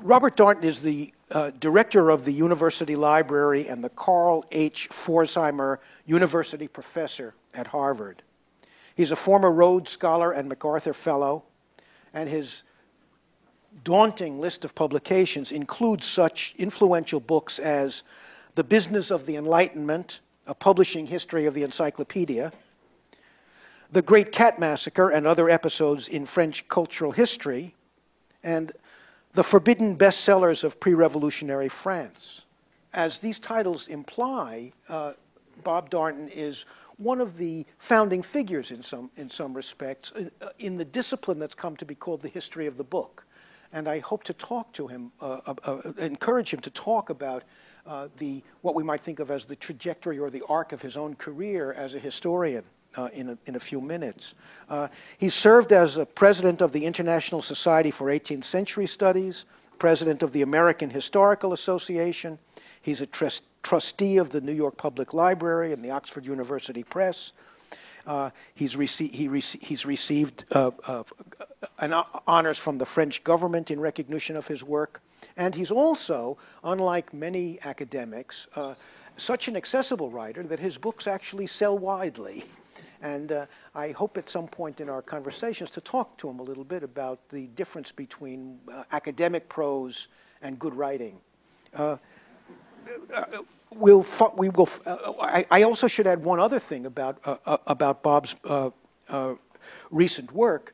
Robert Darnton is the director of the University Library and the Carl H. Pforzheimer University Professor at Harvard. He's a former Rhodes Scholar and MacArthur Fellow, and his daunting list of publications includes such influential books as The Business of the Enlightenment, a publishing history of the encyclopedia, The Great Cat Massacre and Other Episodes in French Cultural History, and The Forbidden Bestsellers of Pre-Revolutionary France. As these titles imply, Bob Darnton is one of the founding figures in some respects in the discipline that's come to be called the history of the book. And I hope to talk to him, encourage him to talk about what we might think of as the trajectory or the arc of his own career as a historian in a few minutes. He served as a president of the International Society for 18th Century Studies, president of the American Historical Association. He's a trustee of the New York Public Library and the Oxford University Press. He's received honors from the French government in recognition of his work. And he's also, unlike many academics, such an accessible writer that his books actually sell widely. And I hope at some point in our conversations to talk to him a little bit about the difference between academic prose and good writing. I also should add one other thing about Bob's recent work.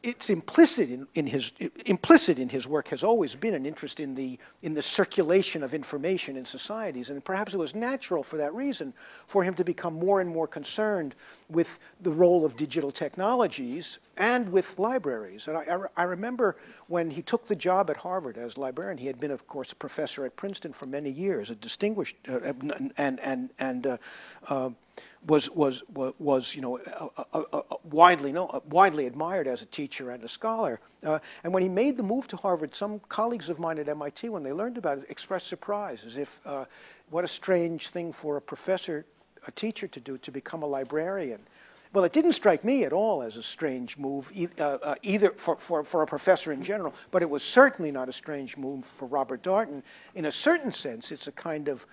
It's implicit in his work has always been an interest in the circulation of information in societies, and perhaps it was natural for that reason for him to become more and more concerned with the role of digital technologies and with libraries. And I remember when he took the job at Harvard as librarian, he had been, of course, a professor at Princeton for many years, a distinguished was widely admired as a teacher and a scholar. And when he made the move to Harvard, some colleagues of mine at MIT, when they learned about it, expressed surprise, as if what a strange thing for a teacher to do, to become a librarian. Well, it didn't strike me at all as a strange move, either for a professor in general, but it was certainly not a strange move for Robert Darnton. In a certain sense, it's a kind of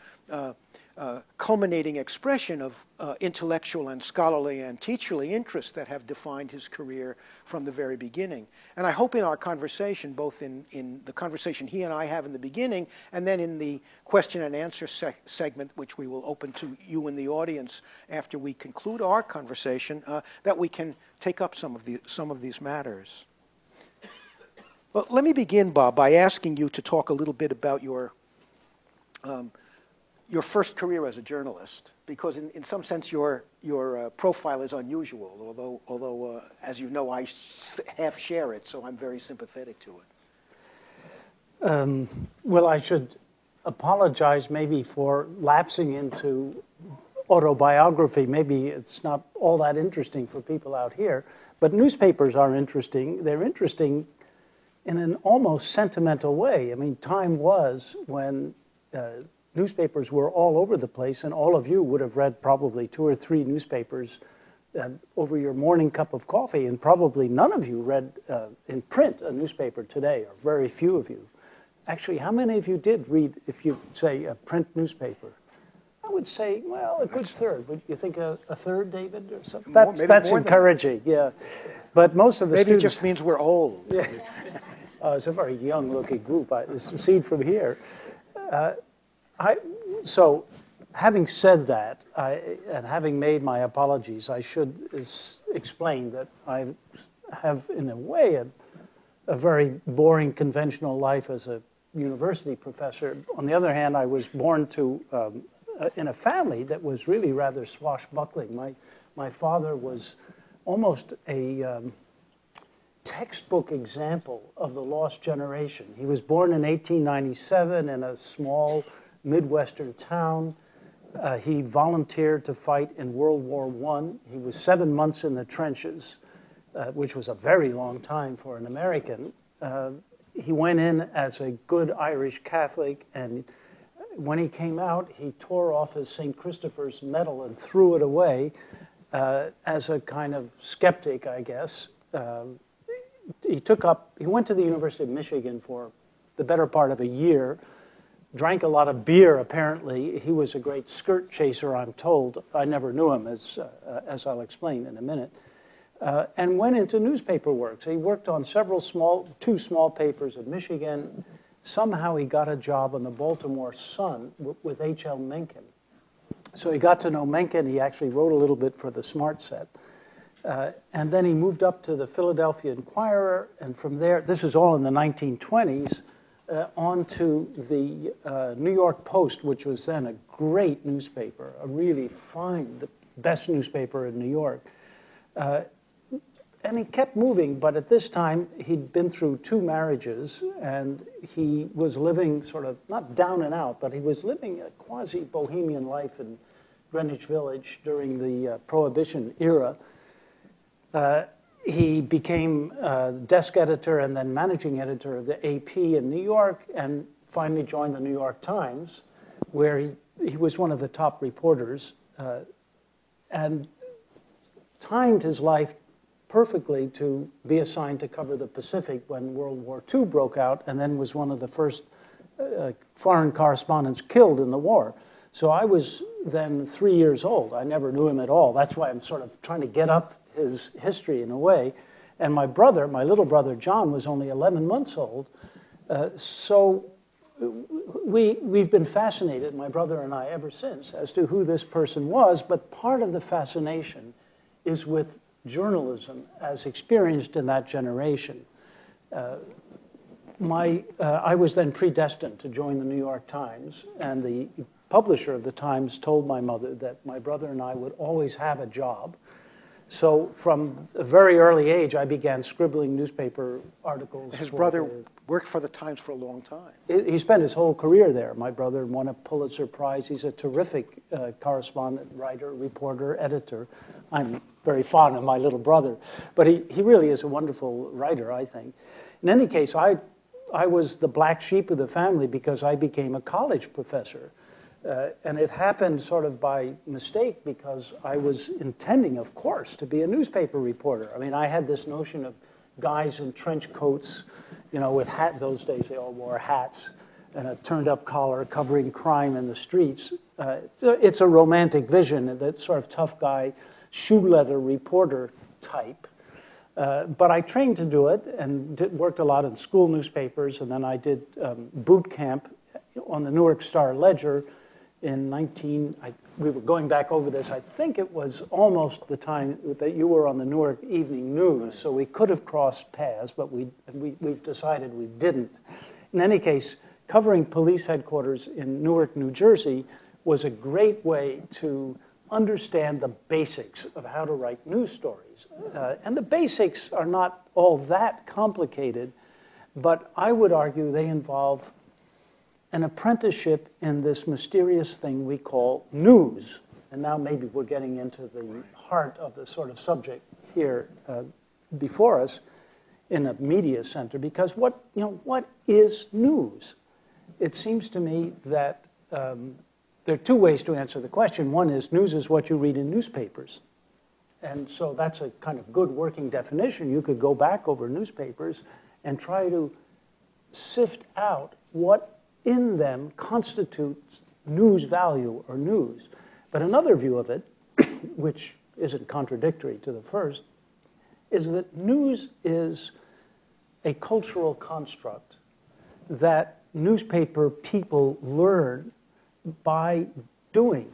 culminating expression of intellectual and scholarly and teacherly interests that have defined his career from the very beginning. And I hope in our conversation, both in the conversation he and I have in the beginning, and then in the question and answer segment, which we will open to you in the audience after we conclude our conversation, that we can take up some of these matters. Well, let me begin, Bob, by asking you to talk a little bit about your first career as a journalist, because in some sense your profile is unusual, although as you know, I half share it, so I'm very sympathetic to it. Well, I should apologize maybe for lapsing into autobiography. Maybe it's not all that interesting for people out here, but newspapers are interesting. They're interesting in an almost sentimental way. I mean, time was when newspapers were all over the place, and all of you would have read probably 2 or 3 newspapers over your morning cup of coffee, and probably none of you read in print a newspaper today, or very few of you. Actually, how many of you did read, if you say, a print newspaper? I would say, well, a good third. Would you think a third, David, or something? That's encouraging, yeah. But most of the students... Maybe it just means we're old. Yeah. It's a very young-looking group. I see from here. So, having said that, and having made my apologies, I should explain that I have, in a way, a very boring, conventional life as a university professor. On the other hand, I was born in a family that was really rather swashbuckling. My father was almost a textbook example of the lost generation. He was born in 1897 in a small Midwestern town. He volunteered to fight in World War I. He was 7 months in the trenches, which was a very long time for an American. He went in as a good Irish Catholic, and when he came out, he tore off his St. Christopher's medal and threw it away as a kind of skeptic, I guess. he went to the University of Michigan for the better part of a year, drank a lot of beer, apparently. He was a great skirt chaser, I'm told. I never knew him, as I'll explain in a minute. And went into newspaper work. So he worked on two small papers in Michigan. Somehow he got a job on the Baltimore Sun with H.L. Mencken. So he got to know Mencken. He actually wrote a little bit for the Smart Set. And then he moved up to the Philadelphia Inquirer, and from there, this is all in the 1920s, on to the New York Post, which was then a great newspaper, a really fine, the best newspaper in New York. And he kept moving, but at this time, he'd been through 2 marriages, and he was living sort of, not down and out, but he was living a quasi-bohemian life in Greenwich Village during the Prohibition era. He became desk editor and then managing editor of the AP in New York, and finally joined the New York Times, where he was one of the top reporters, and timed his life perfectly to be assigned to cover the Pacific when World War II broke out, and then was one of the first foreign correspondents killed in the war. So I was then 3 years old. I never knew him at all. That's why I'm sort of trying to get up his history in a way. And my brother, my little brother John, was only 11 months old. So we've been fascinated, my brother and I, ever since, as to who this person was. But part of the fascination is with journalism as experienced in that generation. I was then predestined to join the New York Times, and the publisher of the Times told my mother that my brother and I would always have a job. So from a very early age, I began scribbling newspaper articles. His brother worked for the Times for a long time. He spent his whole career there. My brother won a Pulitzer Prize. He's a terrific correspondent, writer, reporter, editor. I'm very fond of my little brother. But he really is a wonderful writer, I think. In any case, I was the black sheep of the family because I became a college professor. And it happened sort of by mistake because I was intending, of course, to be a newspaper reporter. I mean, I had this notion of guys in trench coats, you know, with those days they all wore hats, and a turned-up collar covering crime in the streets. It's a romantic vision, that sort of tough guy, shoe leather reporter type. But I trained to do it and worked a lot in school newspapers, and then I did boot camp on the Newark Star-Ledger in we were going back over this, I think it was almost the time that you were on the Newark Evening News, so we could have crossed paths, but we've decided we didn't. In any case, covering police headquarters in Newark, New Jersey was a great way to understand the basics of how to write news stories. And the basics are not all that complicated, but I would argue they involve an apprenticeship in this mysterious thing we call news. And now maybe we're getting into the heart of the sort of subject here before us in a media center, because what is news? It seems to me that there are 2 ways to answer the question. One is news is what you read in newspapers. And so that's a kind of good working definition. You could go back over newspapers and try to sift out what in them constitutes news value or news. But another view of it, which isn't contradictory to the first, is that news is a cultural construct that newspaper people learn by doing.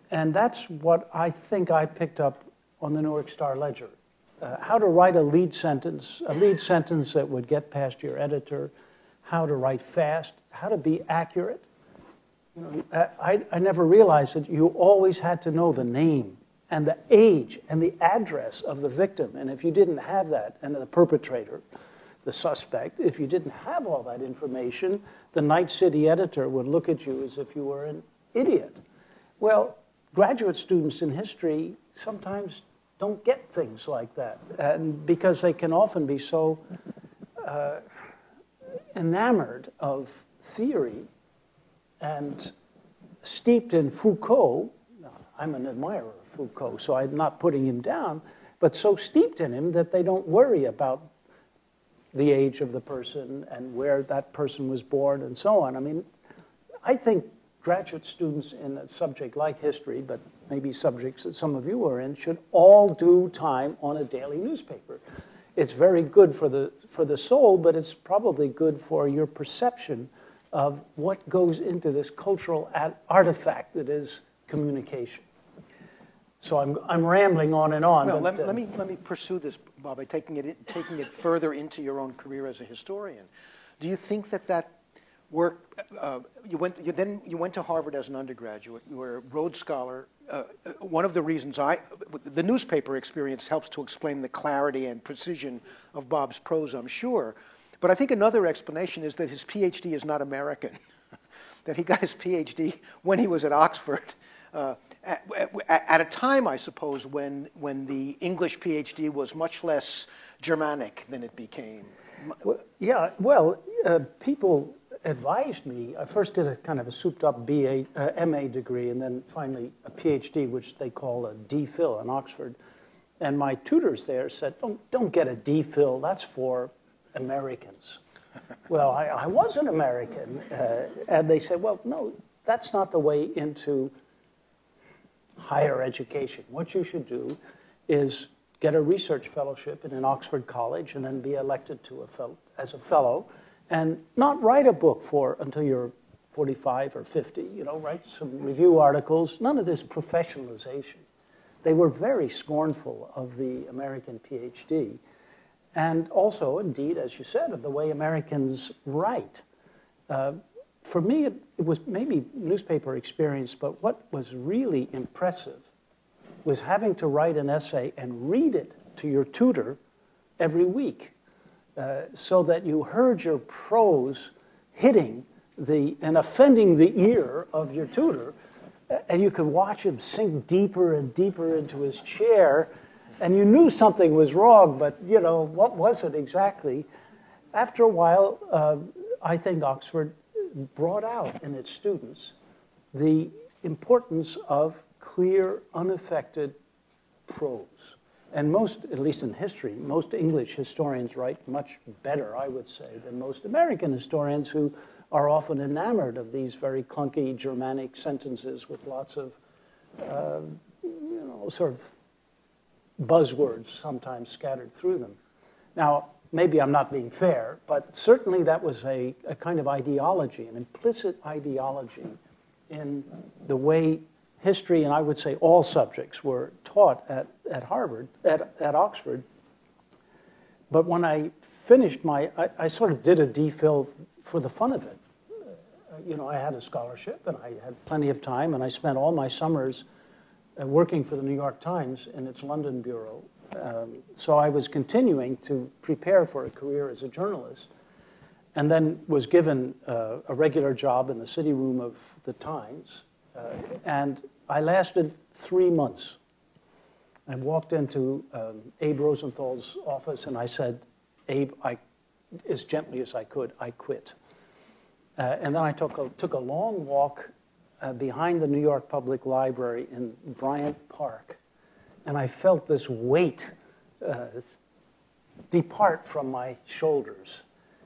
And that's what I think I picked up on the Newark Star-Ledger. How to write a lead sentence that would get past your editor, how to write fast, how to be accurate. You know, I never realized that you always had to know the name and the age and the address of the victim. And if you didn't have that, and the perpetrator, the suspect, if you didn't have all that information, the night city editor would look at you as if you were an idiot. Well, graduate students in history sometimes don't get things like that, and because they can often be so enamored of theory and steeped in Foucault. I'm an admirer of Foucault, so I'm not putting him down, but so steeped in him that they don't worry about the age of the person and where that person was born and so on. I mean, I think graduate students in a subject like history, but maybe subjects that some of you are in, should all do time on a daily newspaper. It's very good for the soul, but it's probably good for your perception of what goes into this cultural artifact that is communication. So I'm rambling on and on. Well, but, let me pursue this, Bob, by taking it further into your own career as a historian. Do you think that work? You went to Harvard as an undergraduate. You were a Rhodes Scholar. One of the reasons the newspaper experience helps to explain the clarity and precision of Bob's prose, I'm sure. But I think another explanation is that his PhD is not American. That he got his PhD when he was at Oxford. At a time, I suppose, when the English PhD was much less Germanic than it became. Well, yeah, well, people advised me. I first did a kind of a souped-up MA degree, and then finally a PhD, which they call a DPhil in Oxford. And my tutors there said, don't get a DPhil, that's for Americans. Well, I was an American, and they said, well, no, that's not the way into higher education. What you should do is get a research fellowship in an Oxford college and then be elected to as a fellow and not write a book until you're 45 or 50, write some review articles, none of this professionalization. They were very scornful of the American PhD and also, indeed, as you said, of the way Americans write. For me, it was maybe newspaper experience, but what was really impressive was having to write an essay and read it to your tutor every week so that you heard your prose hitting and offending the ear of your tutor, and you could watch him sink deeper and deeper into his chair, and you knew something was wrong, but, what was it exactly? After a while, I think Oxford brought out in its students the importance of clear, unaffected prose. And most, at least in history, most English historians write much better, I would say, than most American historians who are often enamored of these very clunky Germanic sentences with lots of, sort of buzzwords sometimes scattered through them. Now, maybe I'm not being fair, but certainly that was a kind of ideology, an implicit ideology in the way history, and I would say all subjects, were taught at Harvard, at Oxford. But when I finished I sort of did a DPhil for the fun of it. I had a scholarship, and I had plenty of time, and I spent all my summers working for the New York Times in its London bureau. So I was continuing to prepare for a career as a journalist, and then was given a regular job in the city room of the Times, and I lasted 3 months. I walked into Abe Rosenthal's office, and I said, Abe, as gently as I could, I quit. And then I took a long walk behind the New York Public Library in Bryant Park, and I felt this weight depart from my shoulders.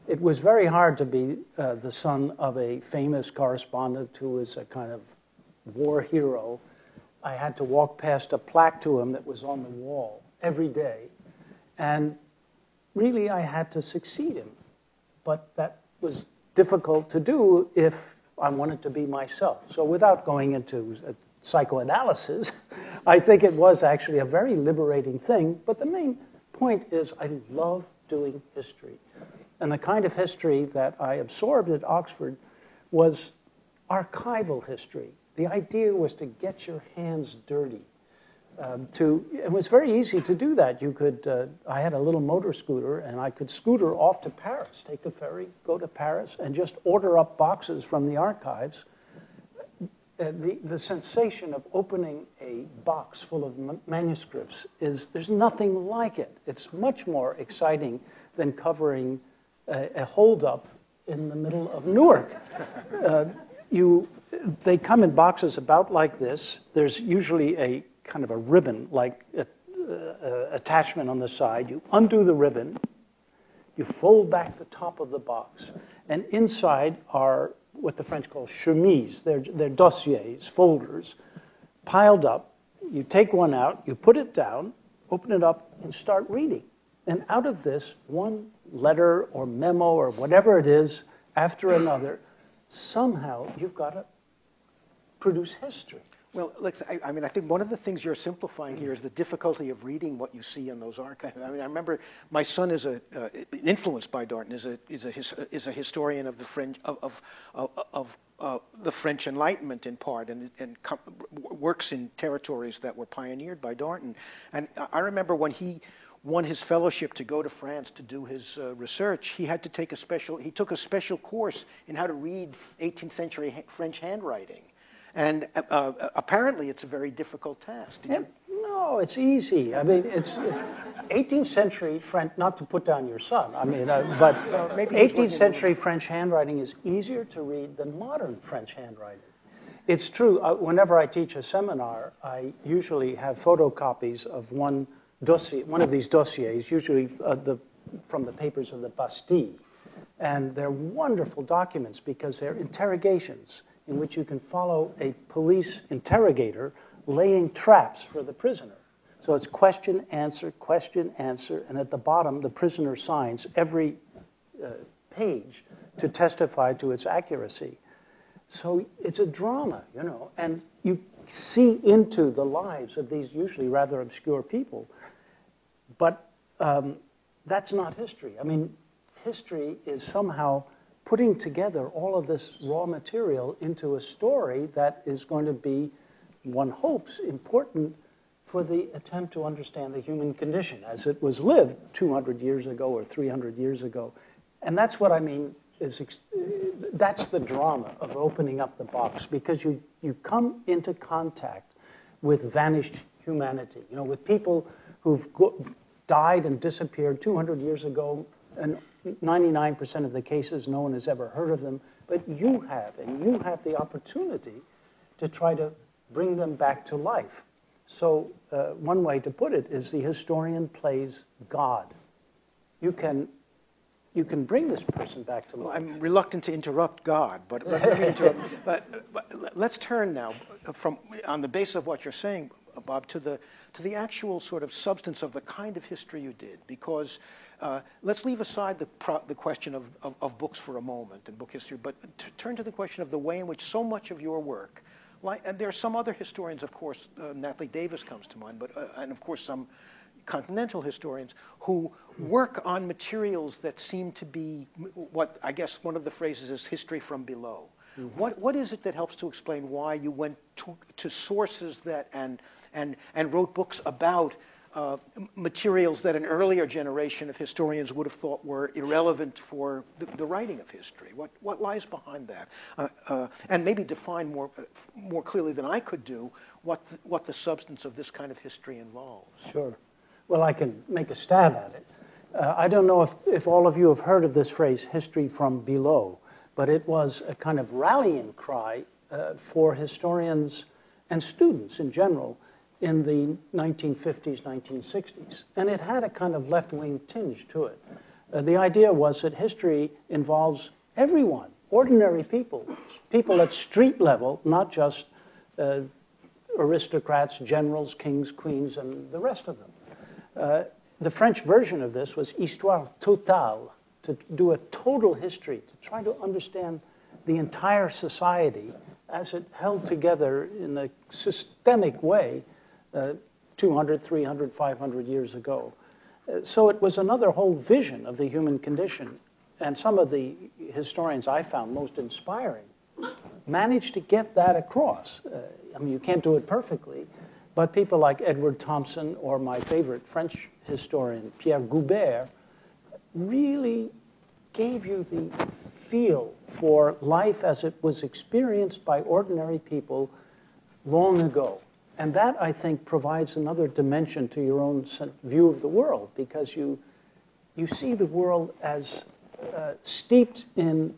It was very hard to be the son of a famous correspondent who was a kind of war hero. I had to walk past a plaque to him that was on the wall every day, and really I had to succeed him. But that was difficult to do if I wanted to be myself. So without going into psychoanalysis, I think it was actually a very liberating thing. But the main point is I love doing history. And the kind of history that I absorbed at Oxford was archival history. The idea was to get your hands dirty. It was very easy to do that. You could, I had a little motor scooter, and I could scooter off to Paris, take the ferry, go to Paris, and just order up boxes from the archives. The sensation of opening a box full of manuscripts there's nothing like it. It's much more exciting than covering a holdup in the middle of Newark. They come in boxes about like this. There's usually a kind of a ribbon, like attachment on the side. You undo the ribbon, You fold back the top of the box, and inside are what the French call chemises. They're dossiers, folders, piled up. You take one out, you put it down, open it up, and start reading. And out of this, one letter or memo or whatever it is, after another, somehow you've got to produce history. Well, I mean, I think one of the things you're simplifying here is the difficulty of reading what you see in those archives. I mean, I remember my son is influenced by Darnton, is a historian of the French of the French Enlightenment in part, and works in territories that were pioneered by Darnton. And I remember when he won his fellowship to go to France to do his research, he had to take he took a special course in how to read 18th century French handwriting. And apparently it's a very difficult task. No, it's easy. I mean, it's 18th century French, not to put down your son, I mean, but 18th century French handwriting is easier to read than modern French handwriting. It's true, whenever I teach a seminar, I usually have photocopies of one of these dossiers, usually from the papers of the Bastille. And they're wonderful documents because they're interrogations in which you can follow a police interrogator laying traps for the prisoner. So it's question, answer, and at the bottom, the prisoner signs every page to testify to its accuracy. So it's a drama, you know, and you see into the lives of these usually rather obscure people. But that's not history. I mean, history is somehow putting together all of this raw material into a story that is going to be, one hopes, important for the attempt to understand the human condition as it was lived 200 years ago or 300 years ago. And that's what I mean, that's the drama of opening up the box, because you come into contact with vanished humanity, you know, with people who've died and disappeared 200 years ago, and 99% of the cases, no one has ever heard of them, but you have, and you have the opportunity to try to bring them back to life. So one way to put it is the historian plays God. You can bring this person back to life. Well, I'm reluctant to interrupt God, but let me interrupt. But let's turn now on the basis of what you're saying, Bob, to the actual sort of substance of the kind of history you did, because let's leave aside the question of books for a moment and book history, but turn to the question of the way in which so much of your work, and there are some other historians, of course, Natalie Davis comes to mind, but and of course some continental historians who work on materials that seem to be what I guess one of the phrases is history from below. Mm-hmm. What is it that helps to explain why you went to sources that and wrote books about materials that an earlier generation of historians would have thought were irrelevant for the writing of history? What lies behind that? And maybe define more clearly than I could do what the substance of this kind of history involves. Sure. Well, I can make a stab at it. I don't know if all of you have heard of this phrase, history from below, but it was a kind of rallying cry for historians and students in general in the 1950s, 1960s. And it had a kind of left-wing tinge to it. The idea was that history involves everyone, ordinary people, people at street level, not just aristocrats, generals, kings, queens, and the rest of them. The French version of this was histoire totale, to do a total history, to try to understand the entire society as it held together in a systemic way 200, 300, 500 years ago. So it was another whole vision of the human condition. And some of the historians I found most inspiring managed to get that across. I mean, you can't do it perfectly, but people like Edward Thompson or my favorite French historian, Pierre Goubert, really gave you the feel for life as it was experienced by ordinary people long ago. And that, I think, provides another dimension to your own view of the world, because you see the world as steeped in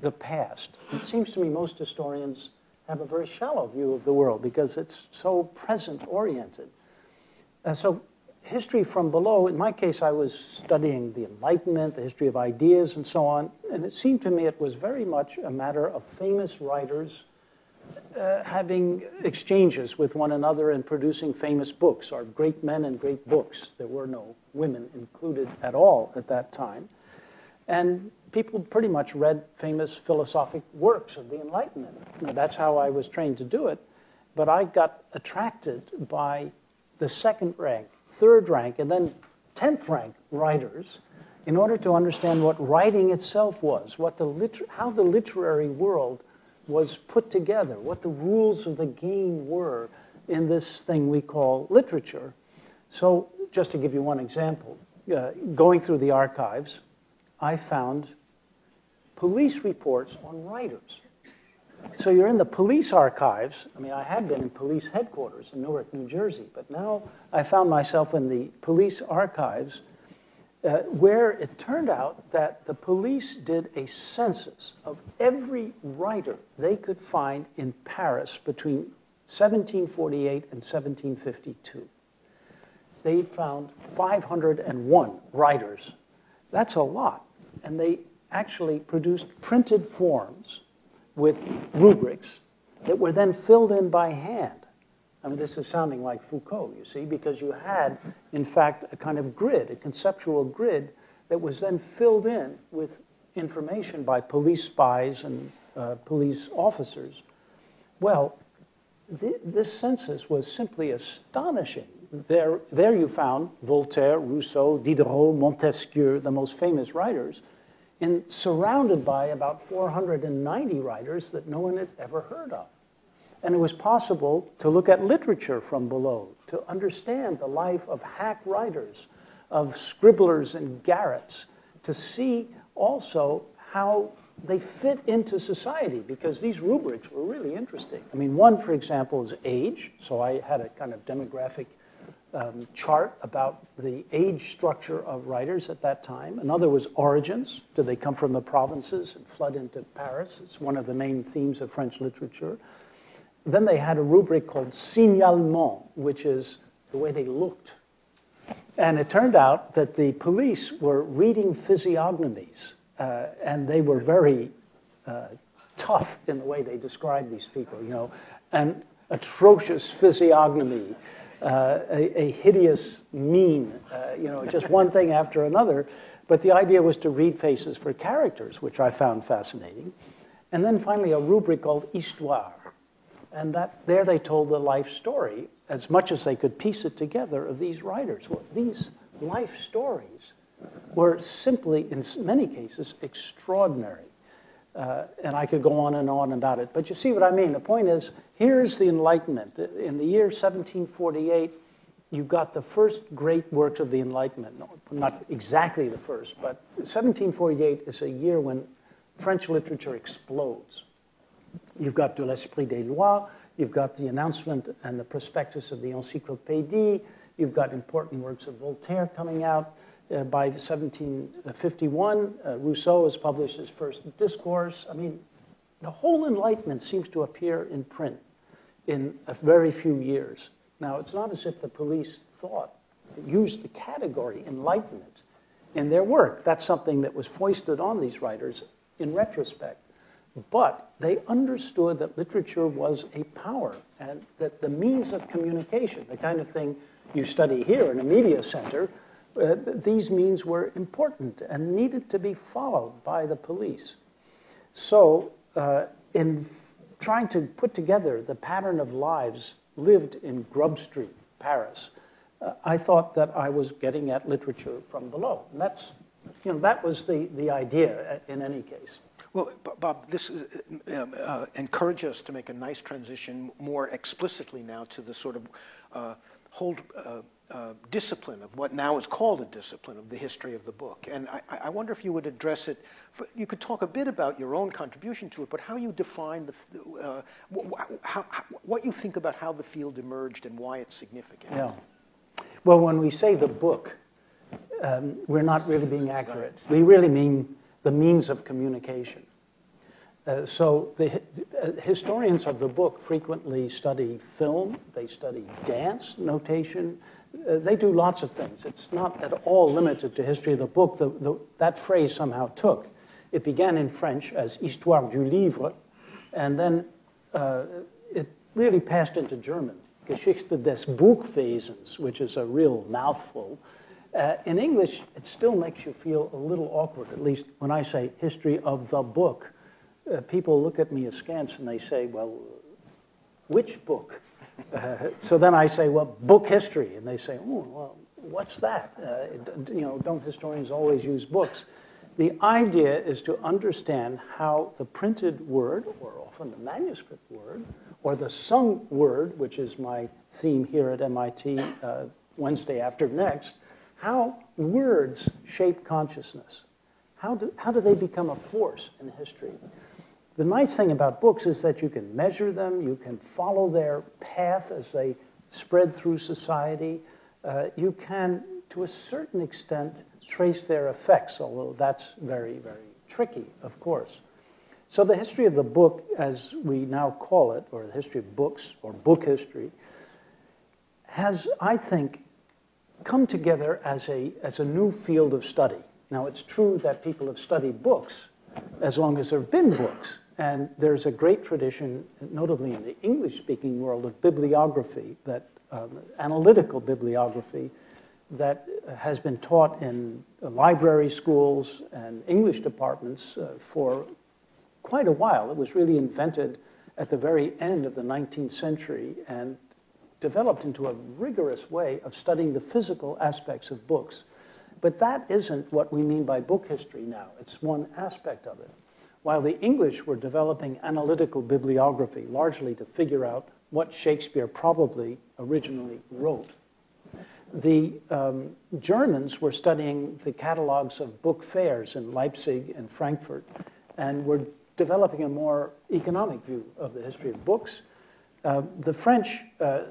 the past. It seems to me most historians have a very shallow view of the world because it's so present-oriented. So history from below, in my case, I was studying the Enlightenment, the history of ideas, and so on. And it seemed to me it was very much a matter of famous writers having exchanges with one another and producing famous books, or of great men and great books. There were no women included at all at that time. And people pretty much read famous philosophic works of the Enlightenment. Now, that's how I was trained to do it. But I got attracted by the second rank, third rank, and then 10th rank writers in order to understand what writing itself was, what how the literary world was put together, what the rules of the game were in this thing we call literature. So just to give you one example, going through the archives, I found police reports on writers. So you're in the police archives. I mean, I had been in police headquarters in Newark, New Jersey, but now I found myself in the police archives where it turned out that the police did a census of every writer they could find in Paris between 1748 and 1752. They found 501 writers. That's a lot. And they actually produced printed forms with rubrics that were then filled in by hand. I mean, this is sounding like Foucault, you see, because you had, in fact, a kind of grid, a conceptual grid that was then filled in with information by police spies and police officers. Well, this census was simply astonishing. There you found Voltaire, Rousseau, Diderot, Montesquieu, the most famous writers, and surrounded by about 490 writers that no one had ever heard of. And it was possible to look at literature from below, to understand the life of hack writers, of scribblers and garrets, to see also how they fit into society, because these rubrics were really interesting. I mean, one, for example, is age. So I had a kind of demographic chart about the age structure of writers at that time. Another was origins. Do they come from the provinces and flood into Paris? It's one of the main themes of French literature. Then they had a rubric called signalement, which is the way they looked. And it turned out that the police were reading physiognomies, and they were very tough in the way they described these people, you know, an atrocious physiognomy, a hideous mien, you know, just one thing after another. But the idea was to read faces for characters, which I found fascinating. And then finally a rubric called histoire. And there they told the life story, as much as they could piece it together, of these writers. Well, these life stories were simply, in many cases, extraordinary. And I could go on and on about it. But you see what I mean. The point is, here's the Enlightenment. In the year 1748, you got the first great works of the Enlightenment. No, not exactly the first, but 1748 is a year when French literature explodes. You've got De l'Esprit des Lois, you've got the announcement and the prospectus of the Encyclopédie, you've got important works of Voltaire coming out. By 1751, Rousseau has published his first discourse. I mean, the whole Enlightenment seems to appear in print in a very few years. Now, it's not as if the police used the category Enlightenment in their work. That's something that was foisted on these writers in retrospect. But they understood that literature was a power, and that the means of communication, the kind of thing you study here in a media center, these means were important and needed to be followed by the police. So in trying to put together the pattern of lives lived in Grub Street, Paris, I thought that I was getting at literature from below. And that's, you know, that was the idea in any case. Well, Bob, this encourages us to make a nice transition more explicitly now to the sort of whole discipline of what now is called a discipline of the history of the book. And I wonder if you would address it. You could talk a bit about your own contribution to it, but how you define what you think about how the field emerged and why it's significant. Yeah. Well, when we say the book, we're not really being accurate. We really mean the means of communication. So the historians of the book frequently study film, they study dance notation, they do lots of things. It's not at all limited to history of the book. That phrase somehow took. It began in French as Histoire du livre, and then it really passed into German, Geschichte des Buchwesens, which is a real mouthful. In English, it still makes you feel a little awkward, at least when I say history of the book. People look at me askance and they say, well, which book? So then I say, well, book history. And they say, oh, well, what's that? Don't historians always use books? The idea is to understand how the printed word, or often the manuscript word, or the sung word, which is my theme here at MIT Wednesday after next, how words shape consciousness. How do they become a force in history? The nice thing about books is that you can measure them, you can follow their path as they spread through society. You can, to a certain extent, trace their effects, although that's very, very tricky, of course. So the history of the book, as we now call it, or the history of books, or book history, has, I think, come together as a new field of study. Now, it's true that people have studied books as long as there have been books. And there's a great tradition, notably in the English-speaking world, of bibliography, that analytical bibliography, that has been taught in library schools and English departments for quite a while. It was really invented at the very end of the 19th century and developed into a rigorous way of studying the physical aspects of books. But that isn't what we mean by book history now. It's one aspect of it. While the English were developing analytical bibliography, largely to figure out what Shakespeare probably originally wrote, the Germans were studying the catalogs of book fairs in Leipzig and Frankfurt, and were developing a more economic view of the history of books. The French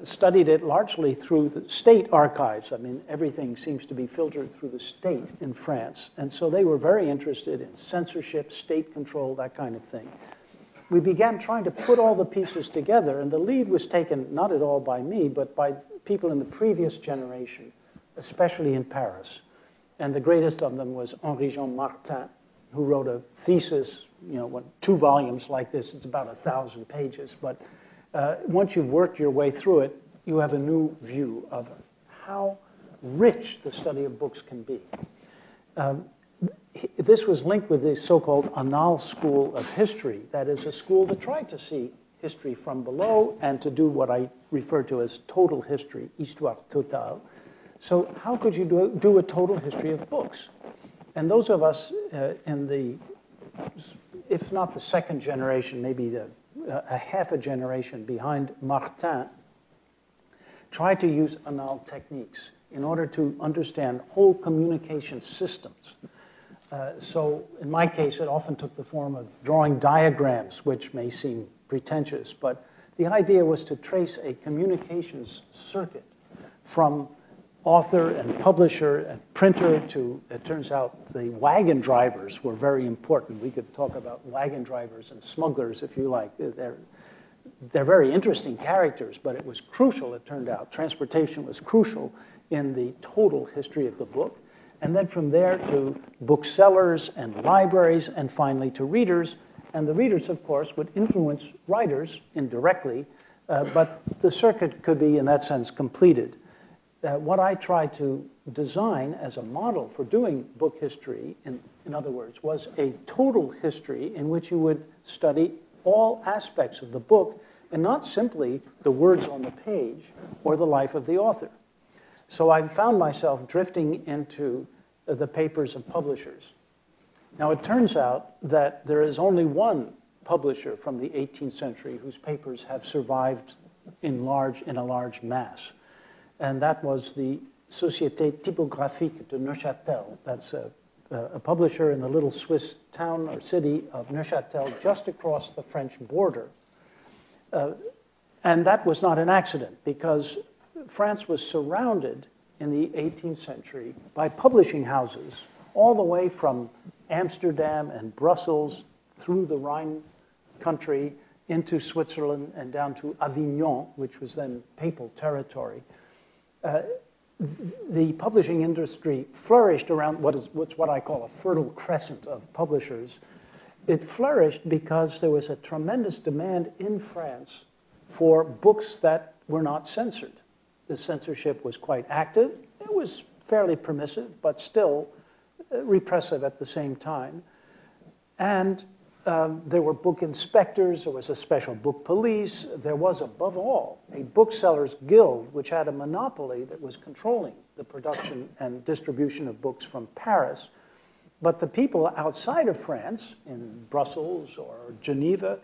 studied it largely through the state archives. I mean, everything seems to be filtered through the state in France. And so they were very interested in censorship, state control, that kind of thing. We began trying to put all the pieces together, and the lead was taken not at all by me, but by people in the previous generation, especially in Paris. And the greatest of them was Henri-Jean Martin, who wrote a thesis, 2 volumes like this. It's about 1,000 pages, but once you've worked your way through it, you have a new view of how rich the study of books can be. This was linked with the so-called Annales School of History. That is a school that tried to see history from below and to do what I refer to as total history, histoire totale. So how could you do a total history of books? And those of us in the, if not the second generation, maybe a half a generation behind Martin, tried to use annales techniques in order to understand whole communication systems. So in my case, it often took the form of drawing diagrams, which may seem pretentious, but the idea was to trace a communications circuit from author and publisher and printer to, it turns out, the wagon drivers were very important. We could talk about wagon drivers and smugglers, if you like. They're very interesting characters, but it was crucial, it turned out. Transportation was crucial in the total history of the book. And then from there to booksellers and libraries, and finally to readers. And the readers, of course, would influence writers indirectly, but the circuit could be, in that sense, completed. What I tried to design as a model for doing book history, in other words, was a total history in which you would study all aspects of the book and not simply the words on the page or the life of the author. So I found myself drifting into the papers of publishers. Now, it turns out that there is only one publisher from the 18th century whose papers have survived in a large mass. And that was the Société Typographique de Neuchâtel. That's a publisher in the little Swiss town or city of Neuchâtel, just across the French border. And that was not an accident, because France was surrounded in the 18th century by publishing houses, all the way from Amsterdam and Brussels through the Rhine country into Switzerland and down to Avignon, which was then papal territory. the publishing industry flourished around what's what I call a fertile crescent of publishers. It flourished because there was a tremendous demand in France for books that were not censored. The censorship was quite active. It was fairly permissive, but still repressive at the same time. And there were book inspectors, there was a special book police, there was, above all, a booksellers' guild which had a monopoly that was controlling the production and distribution of books from Paris. But the people outside of France, in Brussels or Geneva,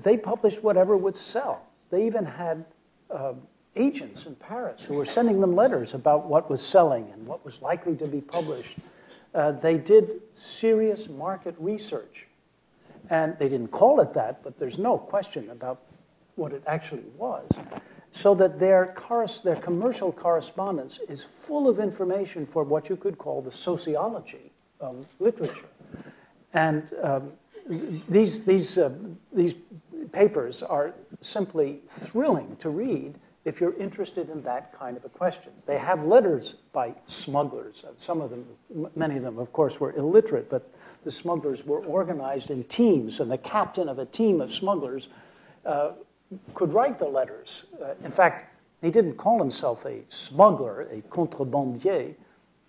they published whatever would sell. They even had agents in Paris who were sending them letters about what was selling and what was likely to be published. They did serious market research. And they didn't call it that, but there's no question about what it actually was. So that their commercial correspondence is full of information for what you could call the sociology of literature. And these papers are simply thrilling to read if you're interested in that kind of a question. They have letters by smugglers. Some of them, many of them, of course, were illiterate, but the smugglers were organized in teams, and the captain of a team of smugglers could write the letters. In fact, he didn't call himself a smuggler, a contrebandier.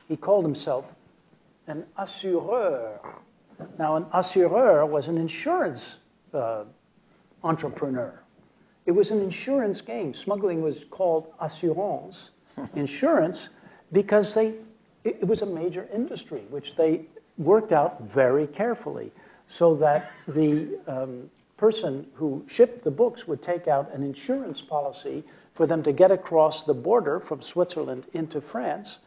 He called himself an assureur. Now, an assureur was an insurance entrepreneur. It was an insurance game. Smuggling was called assurance, insurance, because it was a major industry, which they worked out very carefully, so that the person who shipped the books would take out an insurance policy for them to get across the border from Switzerland into France.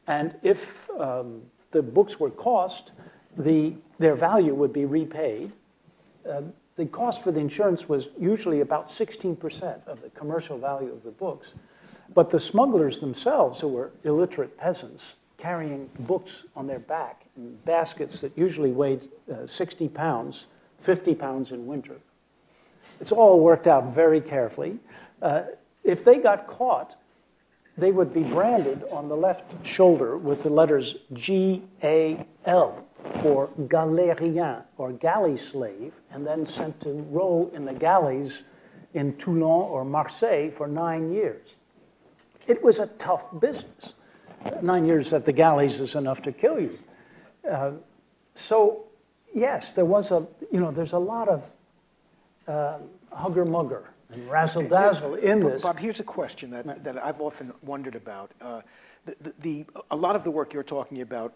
And if the books were cost, their value would be repaid. The cost for the insurance was usually about 16% of the commercial value of the books. But the smugglers themselves, who were illiterate peasants, carrying books on their back in baskets that usually weighed 60 pounds, 50 pounds in winter. It's all worked out very carefully. If they got caught, they would be branded on the left shoulder with the letters G-A-L for galérien, or galley slave, and then sent to row in the galleys in Toulon or Marseille for 9 years. It was a tough business. 9 years at the galleys is enough to kill you. So, yes, there's a lot of hugger-mugger and razzle-dazzle in this. Bob, here's a question that I've often wondered about. A lot of the work you're talking about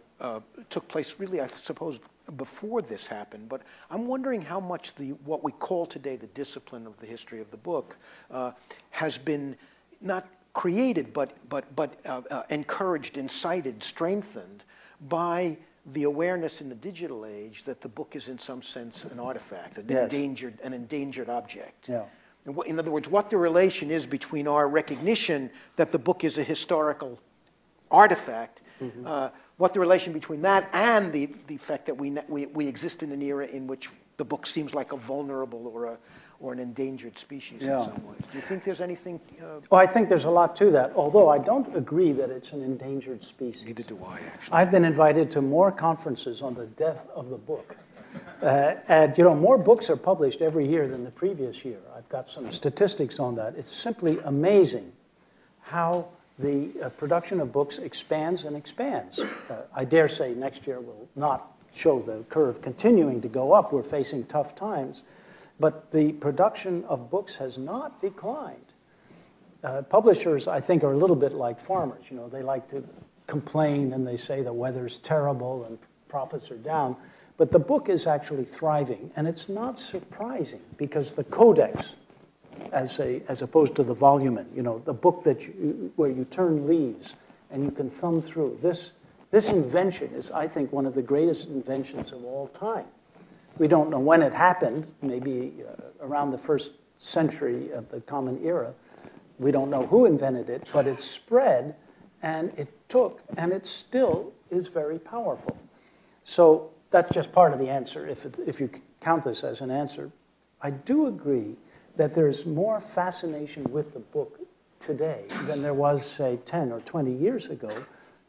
took place really, I suppose, before this happened, but I'm wondering how much what we call today the discipline of the history of the book has been not created, but encouraged, incited, strengthened by the awareness in the digital age that the book is in some sense an artifact, an endangered object. Yeah. In other words, what the relation is between our recognition that the book is a historical artifact, what the relation between that and the fact that we exist in an era in which the book seems like a vulnerable or an endangered species in some ways. Do you think there's anything? Well, I think there's a lot to that, although I don't agree that it's an endangered species. Neither do I, actually. I've been invited to more conferences on the death of the book. And, more books are published every year than the previous year. I've got some statistics on that. It's simply amazing how the production of books expands and expands. I dare say next year will not show the curve continuing to go up. We're facing tough times. But the production of books has not declined. Publishers, I think, are a little bit like farmers. They like to complain and they say the weather's terrible and profits are down. But the book is actually thriving, and it's not surprising because the codex, as opposed to the volumen, the book where you turn leaves and you can thumb through. This invention is, I think, one of the greatest inventions of all time. We don't know when it happened, maybe around the first century of the Common Era. We don't know who invented it, but it spread, and it took, and it still is very powerful. So that's just part of the answer, if you count this as an answer. I do agree that there's more fascination with the book today than there was, say, 10 or 20 years ago,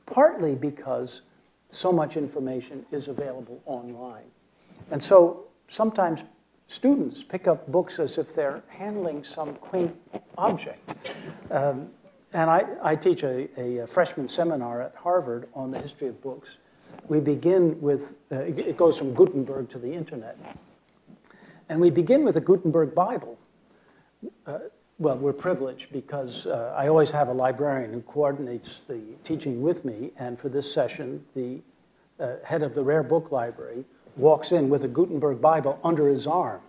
partly because so much information is available online. And so sometimes students pick up books as if they're handling some quaint object. And I teach a freshman seminar at Harvard on the history of books. We begin with, it goes from Gutenberg to the internet. And we begin with a Gutenberg Bible. Well, we're privileged because I always have a librarian who coordinates the teaching with me. And for this session, the head of the Rare Book Library walks in with a Gutenberg Bible under his arm.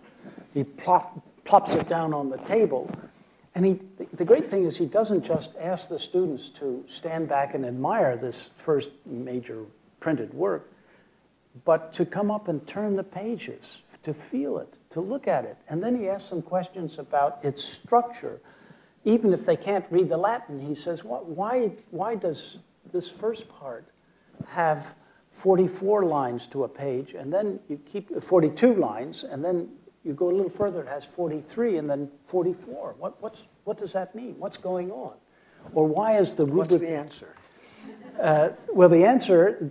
He plops it down on the table. And the great thing is he doesn't just ask the students to stand back and admire this first major printed work, but to come up and turn the pages, to feel it, to look at it. And then he asks them questions about its structure. Even if they can't read the Latin, he says, why does this first part have 44 lines to a page, and then you keep 42 lines, and then you go a little further, it has 43, and then 44. What does that mean? What's going on? Or why is the rubric... What's the answer? Well, the answer,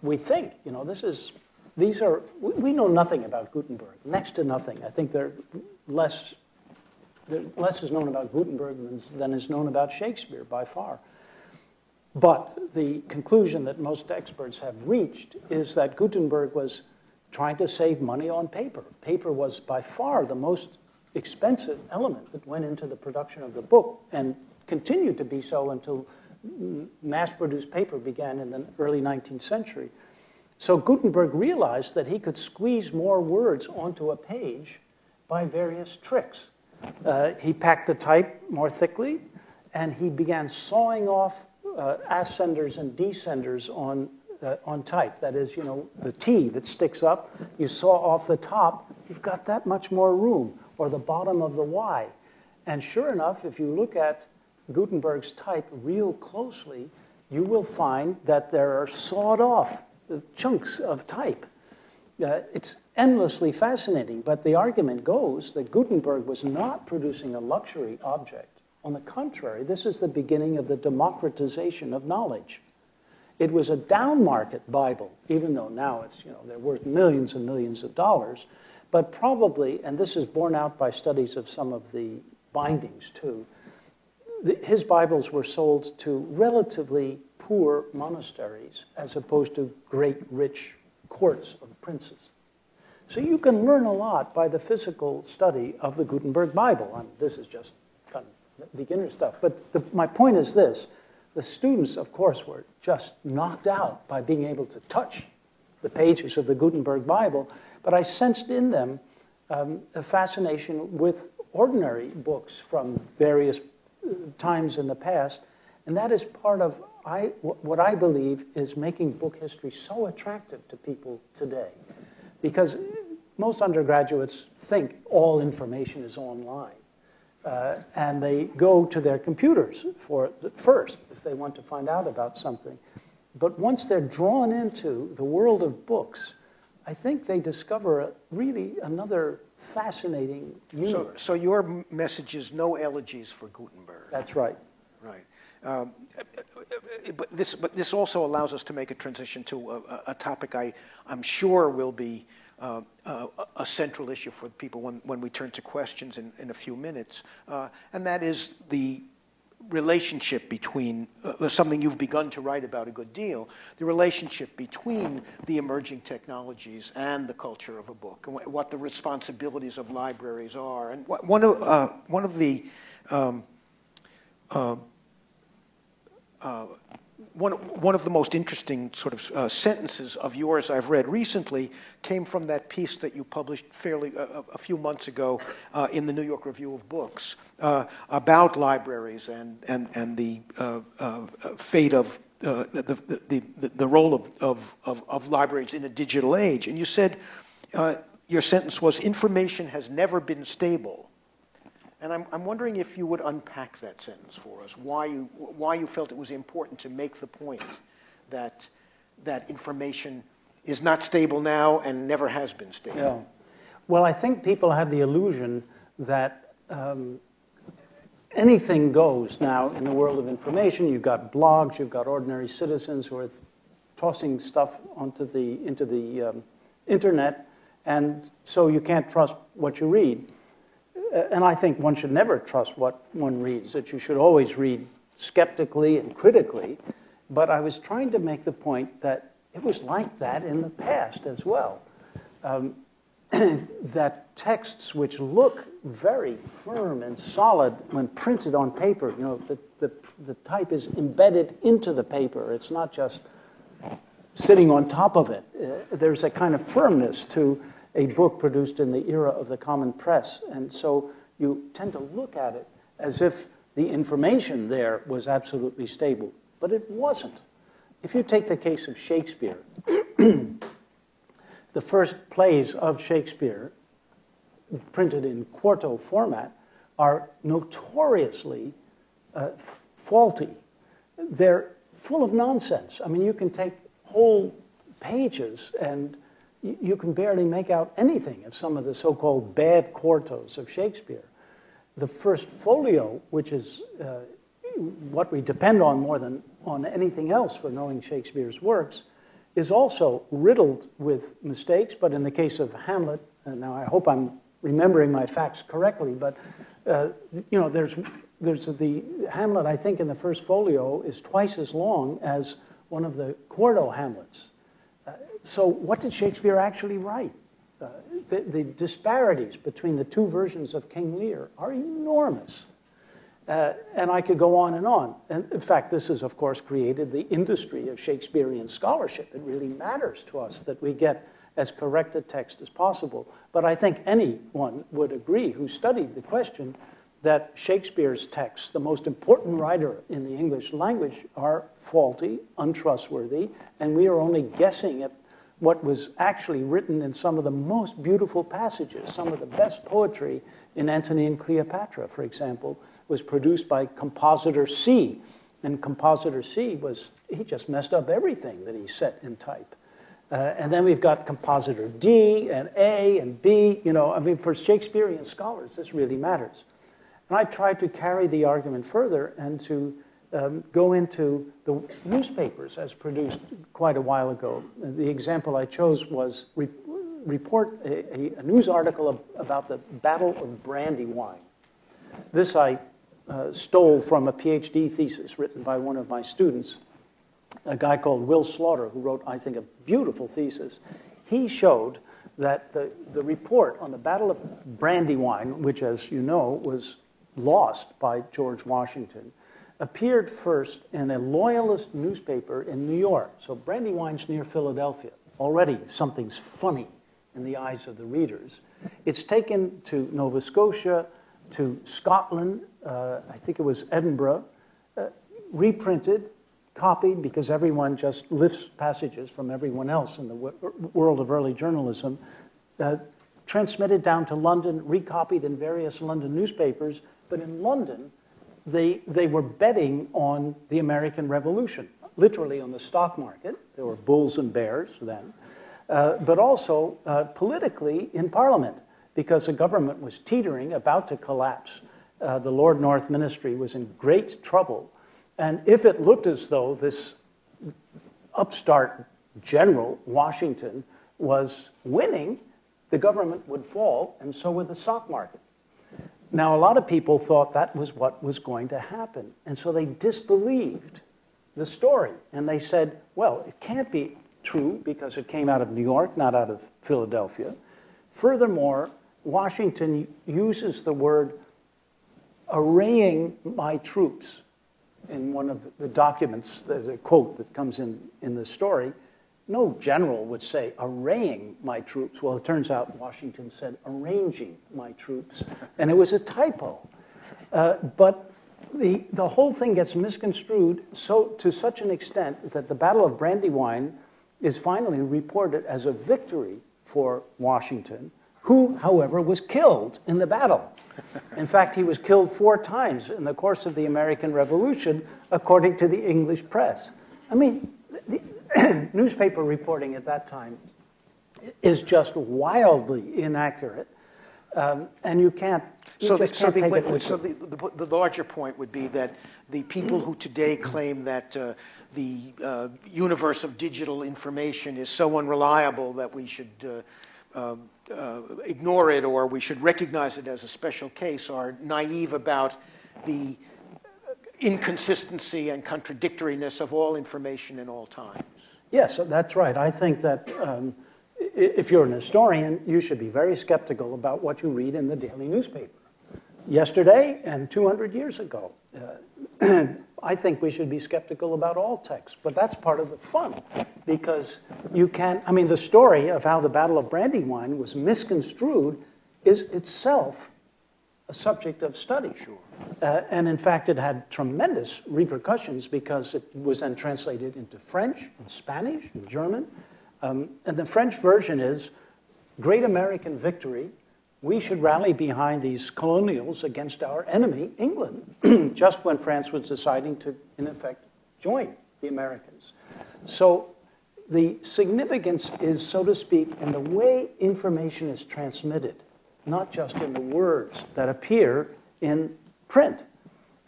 we think, we know nothing about Gutenberg, next to nothing. I think less is known about Gutenberg than is known about Shakespeare by far. But the conclusion that most experts have reached is that Gutenberg was trying to save money on paper. Paper was by far the most expensive element that went into the production of the book and continued to be so until mass-produced paper began in the early 19th century. So Gutenberg realized that he could squeeze more words onto a page by various tricks. He packed the type more thickly, and he began sawing off ascenders and descenders on type. That is, the T that sticks up, you saw off the top, you've got that much more room, or the bottom of the Y. And sure enough, if you look at Gutenberg's type real closely, you will find that there are sawed off chunks of type. It's endlessly fascinating, but the argument goes that Gutenberg was not producing a luxury object. On the contrary, this is the beginning of the democratization of knowledge. It was a down-market Bible, even though now it's, they're worth millions and millions of dollars, but probably, and this is borne out by studies of some of the bindings too, his Bibles were sold to relatively poor monasteries as opposed to great, rich courts of princes. So you can learn a lot by the physical study of the Gutenberg Bible. This is just kind of beginner stuff. But my point is this. The students, of course, were just knocked out by being able to touch the pages of the Gutenberg Bible, but I sensed in them a fascination with ordinary books from various times in the past, and that is part of what I believe is making book history so attractive to people today. Because most undergraduates think all information is online. And they go to their computers first if they want to find out about something. But once they're drawn into the world of books, I think they discover really another fascinating universe. So your message is no elegies for Gutenberg. That's right. Right. But this also allows us to make a transition to a topic I'm sure will be a central issue for people when we turn to questions in a few minutes, and that is the relationship between, something you've begun to write about a good deal, the relationship between the emerging technologies and the culture of a book, and what the responsibilities of libraries are. And one of the most interesting sort of sentences of yours I've read recently came from that piece that you published a few months ago in the New York Review of Books about libraries and the fate of the role of libraries in a digital age. And you said, your sentence was, "Information has never been stable." And I'm wondering if you would unpack that sentence for us, why you felt it was important to make the point that information is not stable now and never has been stable. Yeah. Well, I think people have the illusion that anything goes now in the world of information. You've got blogs, you've got ordinary citizens who are tossing stuff into the internet, and so you can't trust what you read. And I think one should never trust what one reads, that you should always read skeptically and critically. But I was trying to make the point that it was like that in the past as well. That texts which look very firm and solid when printed on paper, you know, the type is embedded into the paper. It's not just sitting on top of it. There's a kind of firmness to a book produced in the era of the common press. And so you tend to look at it as if the information there was absolutely stable. But it wasn't. If you take the case of Shakespeare, the first plays of Shakespeare, printed in quarto format, are notoriously faulty. They're full of nonsense. I mean, you can take whole pages and you can barely make out anything of some of the so-called bad quartos of Shakespeare. The first folio, which is what we depend on more than on anything else for knowing Shakespeare's works, is also riddled with mistakes. But in the case of Hamlet, and now I hope I'm remembering my facts correctly, but you know, there's the Hamlet, I think, in the first folio is twice as long as one of the quarto Hamlets. So what did Shakespeare actually write? The disparities between the two versions of King Lear are enormous. And I could go on and on. And in fact, this has, of course, created the industry of Shakespearean scholarship. It really matters to us that we get as correct a text as possible. But I think anyone would agree who studied the question that Shakespeare's texts, the most important writer in the English language, are faulty, untrustworthy, and we are only guessing at what was actually written in some of the most beautiful passages. Some of the best poetry in Antony and Cleopatra, for example, was produced by Compositor C. And Compositor C he just messed up everything that he set in type. And then we've got Compositor D and A and B. You know, I mean, for Shakespearean scholars, this really matters. And I tried to carry the argument further and to go into the newspapers as produced quite a while ago. The example I chose was report a news article about the Battle of Brandywine. This I stole from a PhD thesis written by one of my students, a guy called Will Slaughter, who wrote, I think, a beautiful thesis. He showed that the report on the Battle of Brandywine, which, as you know, was lost by George Washington, appeared first in a loyalist newspaper in New York. So Brandywine's near Philadelphia. Already something's funny in the eyes of the readers. It's taken to Nova Scotia, to Scotland, I think it was Edinburgh, reprinted, copied, because everyone just lifts passages from everyone else in the world of early journalism, transmitted down to London, recopied in various London newspapers. But in London, they were betting on the American Revolution, literally on the stock market. There were bulls and bears then, but also politically in Parliament, because the government was teetering, about to collapse. The Lord North Ministry was in great trouble. And if it looked as though this upstart general, Washington, was winning, the government would fall, and so would the stock market. Now, a lot of people thought that was what was going to happen. And so they disbelieved the story. And they said, well, it can't be true because it came out of New York, not out of Philadelphia. Furthermore, Washington uses the word arraying my troops in one of the documents, the quote that comes in the story. No general would say, arraying my troops. Well, it turns out Washington said, arranging my troops. And it was a typo. But the whole thing gets misconstrued to such an extent that the Battle of Brandywine is finally reported as a victory for Washington, who, however, was killed in the battle. In fact, he was killed 4 times in the course of the American Revolution, according to the English press. I mean, newspaper reporting at that time is just wildly inaccurate. And you can't, So, just can't take it with so you. the larger point would be that the people who today claim that the universe of digital information is so unreliable that we should ignore it or we should recognize it as a special case are naive about the inconsistency and contradictoriness of all information in all times. Yes, that's right. I think that if you're an historian, you should be very skeptical about what you read in the daily newspaper. Yesterday and 200 years ago. I think we should be skeptical about all texts, but that's part of the fun, because you can't, I mean, the story of how the Battle of Brandywine was misconstrued is itself a subject of study. Sure. And in fact, it had tremendous repercussions because it was then translated into French and Spanish and German. And the French version is, "Great American victory. We should rally behind these colonials against our enemy, England," just when France was deciding to, in effect, join the Americans. So the significance is, so to speak, in the way information is transmitted, not just in the words that appear in print.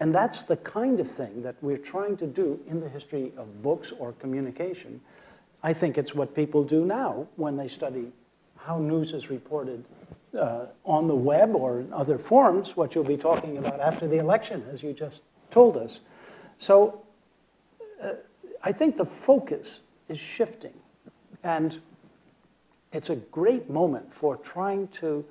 And that's the kind of thing that we're trying to do in the history of books or communication. I think it's what people do now when they study how news is reported on the web or in other forms, what you'll be talking about after the election, as you just told us. So I think the focus is shifting. And it's a great moment for trying to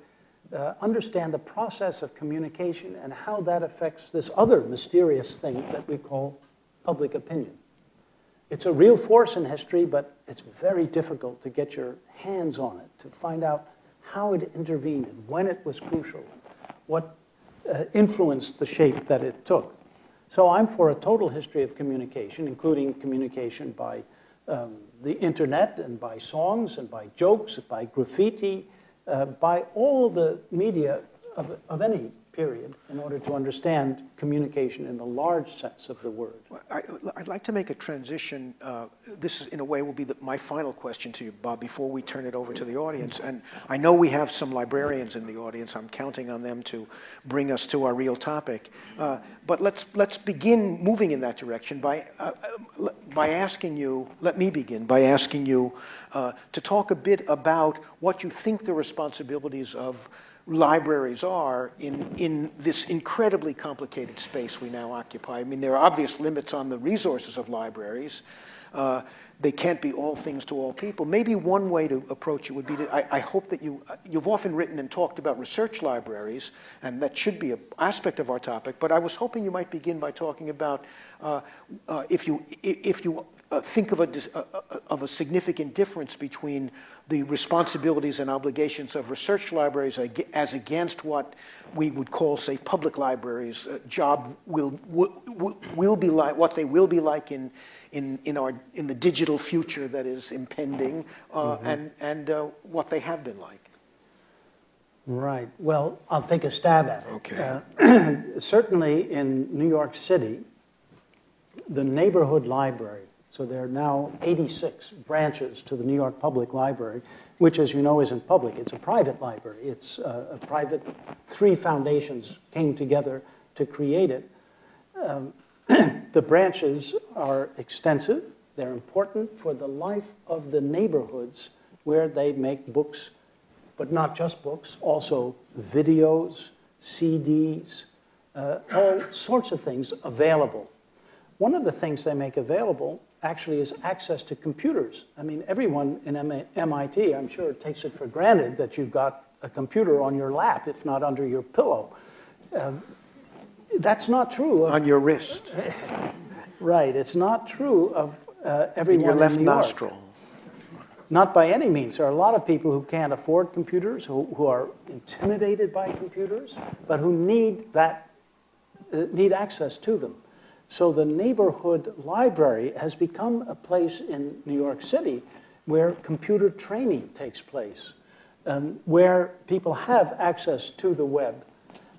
understand the process of communication and how that affects this other mysterious thing that we call public opinion. It's a real force in history, but it's very difficult to get your hands on it, to find out how it intervened and when it was crucial, what influenced the shape that it took. So I'm for a total history of communication, including communication by the internet and by songs and by jokes, by graffiti, by all the media of any period in order to understand communication in the large sense of the word. I'd like to make a transition. This, in a way, will be my final question to you, Bob, before we turn it over to the audience. And I know we have some librarians in the audience. I'm counting on them to bring us to our real topic. But let's begin moving in that direction by asking you, let me begin by asking you to talk a bit about what you think the responsibilities of libraries are in this incredibly complicated space we now occupy. I mean, there are obvious limits on the resources of libraries. They can't be all things to all people. Maybe one way to approach it would be to, I hope that you've often written and talked about research libraries, and that should be an aspect of our topic, but I was hoping you might begin by talking about if you think of a significant difference between the responsibilities and obligations of research libraries as against what we would call, say, public libraries. Job will be like what they will be like in the digital future that is impending, and what they have been like. Right. Well, I'll take a stab at it. Okay. Certainly in New York City, the neighborhood library. So there are now 86 branches to the New York Public Library, which, as you know, isn't public. It's a private library. It's a private, 3 foundations came together to create it. The branches are extensive. They're important for the life of the neighborhoods where they make books, but not just books, also videos, CDs, all sorts of things available. One of the things they make available actually is access to computers. I mean, everyone in MIT, I'm sure, takes it for granted that you've got a computer on your lap, if not under your pillow. That's not true. On your wrist. Right. It's not true of everyone in your left New York. nostril. Not by any means. There are a lot of people who can't afford computers, who are intimidated by computers, but who need access to them. So the neighborhood library has become a place in New York City where computer training takes place, where people have access to the web,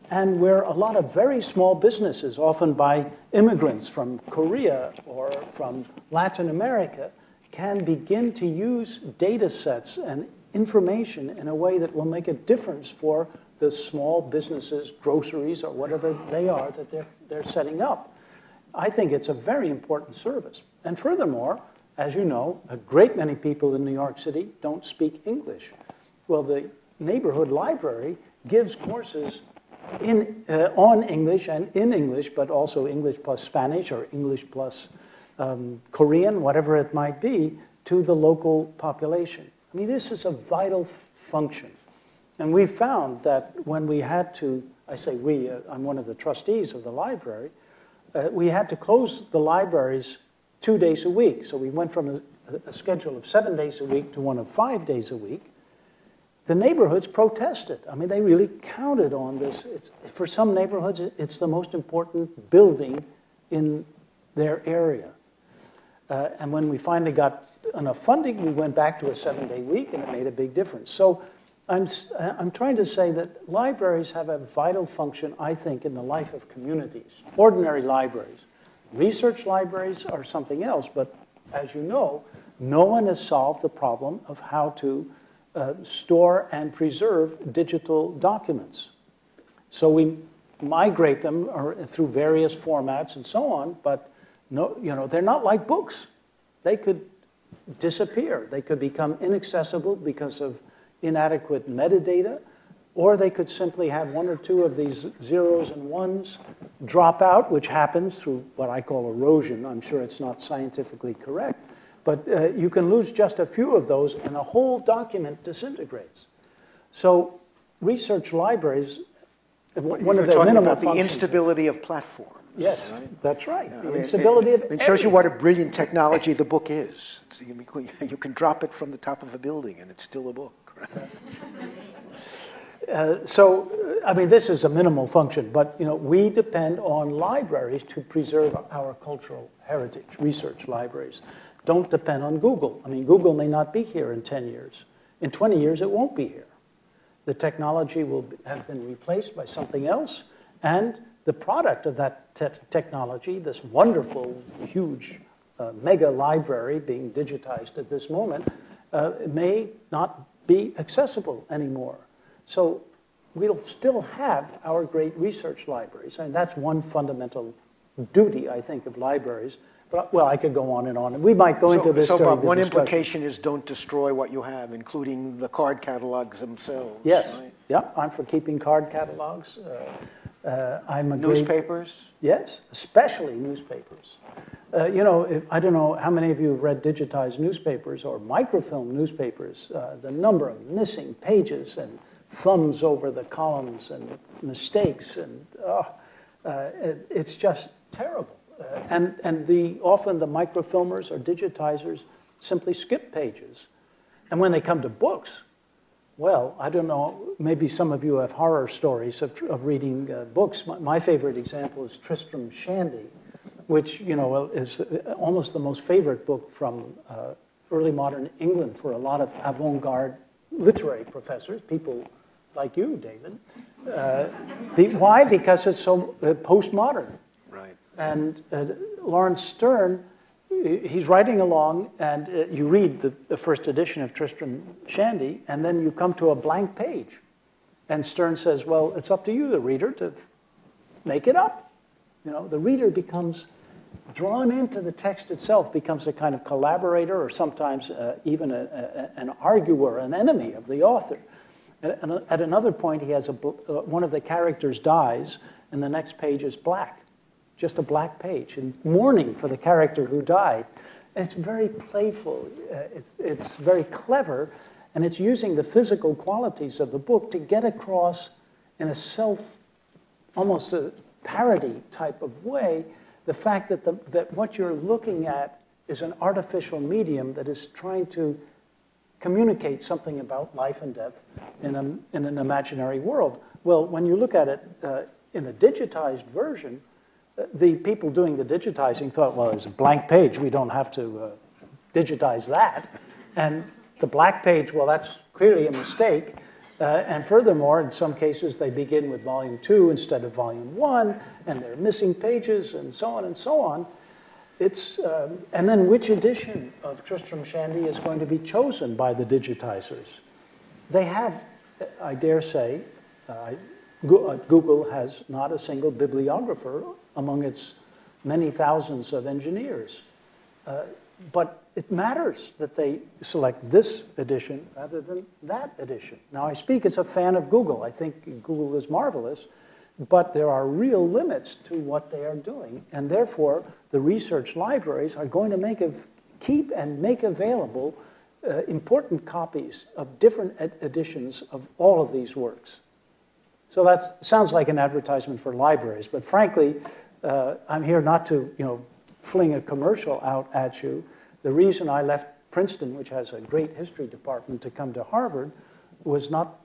and where a lot of very small businesses, often by immigrants from Korea or from Latin America, can begin to use data sets and information in a way that will make a difference for the small businesses, groceries, or whatever they are that they're setting up. I think it's a very important service. And furthermore, as you know, a great many people in New York City don't speak English. Well, the neighborhood library gives courses on English and in English, but also English plus Spanish or English plus Korean, whatever it might be, to the local population. I mean, this is a vital function. And we found that when we had to, I say we, I'm one of the trustees of the library, we had to close the libraries 2 days a week. So we went from a schedule of 7 days a week to one of 5 days a week. The neighborhoods protested. I mean, they really counted on this. For some neighborhoods, it's the most important building in their area. And when we finally got enough funding, we went back to a 7-day week, and it made a big difference. So I'm trying to say that libraries have a vital function, I think, in the life of communities, ordinary libraries. Research libraries are something else, but as you know, no one has solved the problem of how to store and preserve digital documents. So we migrate them through various formats and so on, but no, they're not like books. They could disappear. They could become inaccessible because of inadequate metadata, or they could simply have one or two of these zeros and ones drop out, which happens through what I call erosion. I'm sure it's not scientifically correct, but you can lose just a few of those and the whole document disintegrates. So research libraries, one of the minimal about the instability of platforms. Yes, right? That's right. Yeah, the instability of it shows you what a brilliant technology the book is. You can drop it from the top of a building and it's still a book. So, I mean, this is a minimal function, but we depend on libraries to preserve our cultural heritage. Research libraries don't depend on Google. I mean, Google may not be here in 10 years. In 20 years, it won't be here. The technology will have been replaced by something else, and the product of that technology, this wonderful, huge, mega library being digitized at this moment, may not be accessible anymore. So we'll still have our great research libraries. And that's one fundamental duty, I think, of libraries. But, well, I could go on and on. And we might go into this. So Bob, one implication is don't destroy what you have, including the card catalogs themselves. Yes. Right? Yeah, I'm for keeping card catalogs. I'm a newspapers? Yes, especially newspapers. I don't know how many of you have read digitized newspapers or microfilm newspapers. The number of missing pages and thumbs over the columns and mistakes, and it's just terrible. And often the microfilmers or digitizers simply skip pages. And when they come to books, well, I don't know, maybe some of you have horror stories of reading books. My favorite example is Tristram Shandy, which, is almost the most favorite book from early modern England for a lot of avant-garde literary professors, people like you, David. Why? Because it's so postmodern. Right. And Lawrence Stern, he's writing along, and you read the first edition of Tristram Shandy, and then you come to a blank page. And Stern says, well, it's up to you, the reader, to make it up. The reader becomes drawn into the text itself, becomes a kind of collaborator, or sometimes even an arguer, an enemy of the author. At another point, he has one of the characters dies, and the next page is black. Just a black page, in mourning for the character who died. And it's very playful, it's very clever, and it's using the physical qualities of the book to get across in a almost a parody type of way, the fact that what you're looking at is an artificial medium that is trying to communicate something about life and death in an imaginary world. Well, when you look at it in a digitized version, the people doing the digitizing thought, well, there's a blank page. We don't have to digitize that. And the black page, well, that's clearly a mistake. And furthermore, in some cases, they begin with volume 2 instead of volume 1, and they're missing pages, and so on and so on. And then which edition of Tristram Shandy is going to be chosen by the digitizers? They have, I dare say, Google has not a single bibliographer among its many thousands of engineers. But it matters that they select this edition rather than that edition. Now, I speak as a fan of Google. I think Google is marvelous, but there are real limits to what they are doing. And therefore, the research libraries are going to keep and make available important copies of different editions of all of these works. So that sounds like an advertisement for libraries, but frankly, I'm here not to, fling a commercial out at you. The reason I left Princeton, which has a great history department, to come to Harvard was not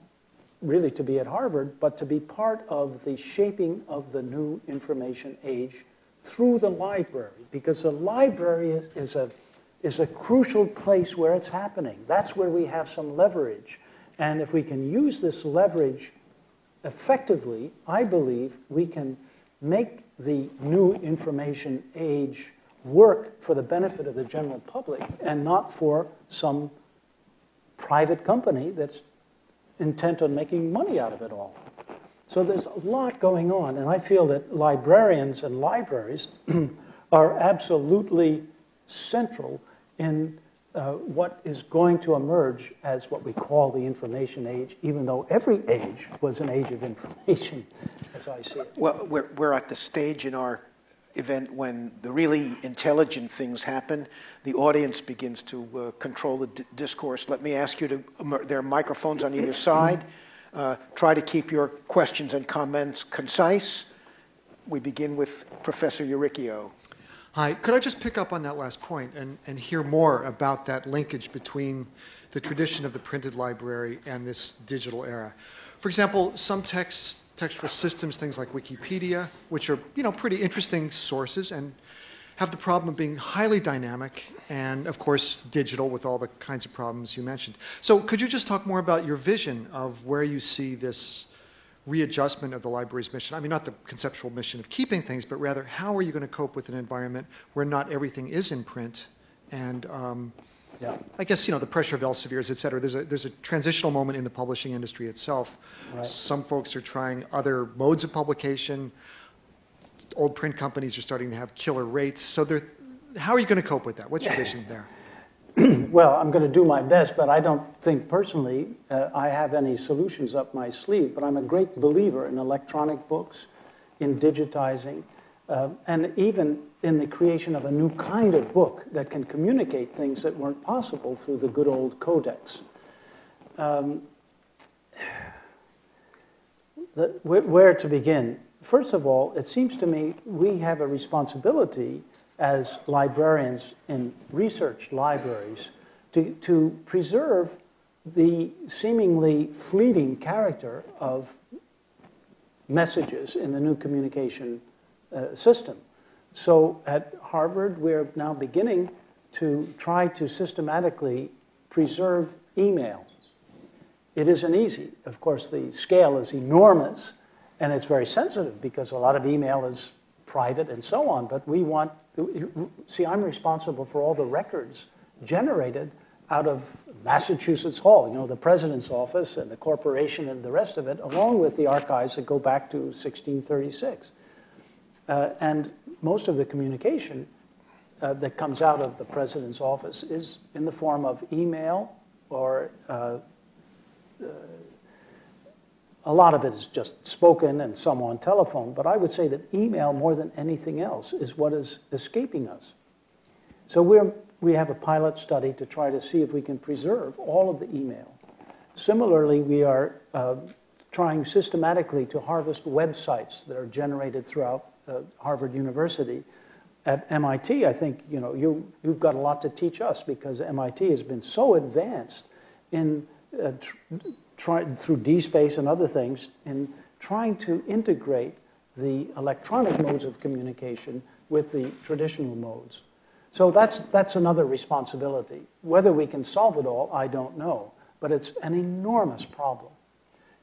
really to be at Harvard, but to be part of the shaping of the new information age through the library, because the library is a crucial place where it's happening. That's where we have some leverage. And if we can use this leverage effectively, I believe we can make the new information age work for the benefit of the general public and not for some private company that's intent on making money out of it all. So there's a lot going on, and I feel that librarians and libraries are absolutely central in what is going to emerge as what we call the information age, even though every age was an age of information, as I see it. Well, we're at the stage in our event when the really intelligent things happen. The audience begins to control the discourse. Let me ask you to, there are microphones on either side. Try to keep your questions and comments concise. We begin with Professor Uricchio. Hi, could I just pick up on that last point and hear more about that linkage between the tradition of the printed library and this digital era? For example, some textual systems, things like Wikipedia, which are pretty interesting sources and have the problem of being highly dynamic and, of course, digital with all the kinds of problems you mentioned. So could you just talk more about your vision of where you see this readjustment of the library's mission? I mean, not the conceptual mission of keeping things, but rather how are you going to cope with an environment where not everything is in print? And I guess, the pressure of Elsevier's, et cetera. There's a transitional moment in the publishing industry itself. Right. Some folks are trying other modes of publication. Old print companies are starting to have killer rates. So how are you going to cope with that? What's your vision there? Well, I'm going to do my best, but I don't think personally I have any solutions up my sleeve. But I'm a great believer in electronic books, in digitizing, and even in the creation of a new kind of book that can communicate things that weren't possible through the good old codex. Where to begin? First of all, it seems to me we have a responsibility as librarians in research libraries to preserve the seemingly fleeting character of messages in the new communication system. So at Harvard, we're now beginning to try to systematically preserve email. It isn't easy. Of course, the scale is enormous, and it's very sensitive because a lot of email is private and so on, but we want, see, I'm responsible for all the records generated out of Massachusetts Hall, the president's office and the corporation and the rest of it, along with the archives that go back to 1636. And most of the communication that comes out of the president's office is in the form of email, or a lot of it is just spoken and some on telephone. But I would say that email, more than anything else, is what is escaping us. So we have a pilot study to try to see if we can preserve all of the email. Similarly, we are trying systematically to harvest websites that are generated throughout Harvard University. At MIT, I think you've got a lot to teach us, because MIT has been so advanced in through DSpace and other things in trying to integrate the electronic modes of communication with the traditional modes. So that's another responsibility. Whether we can solve it all, I don't know, but it's an enormous problem.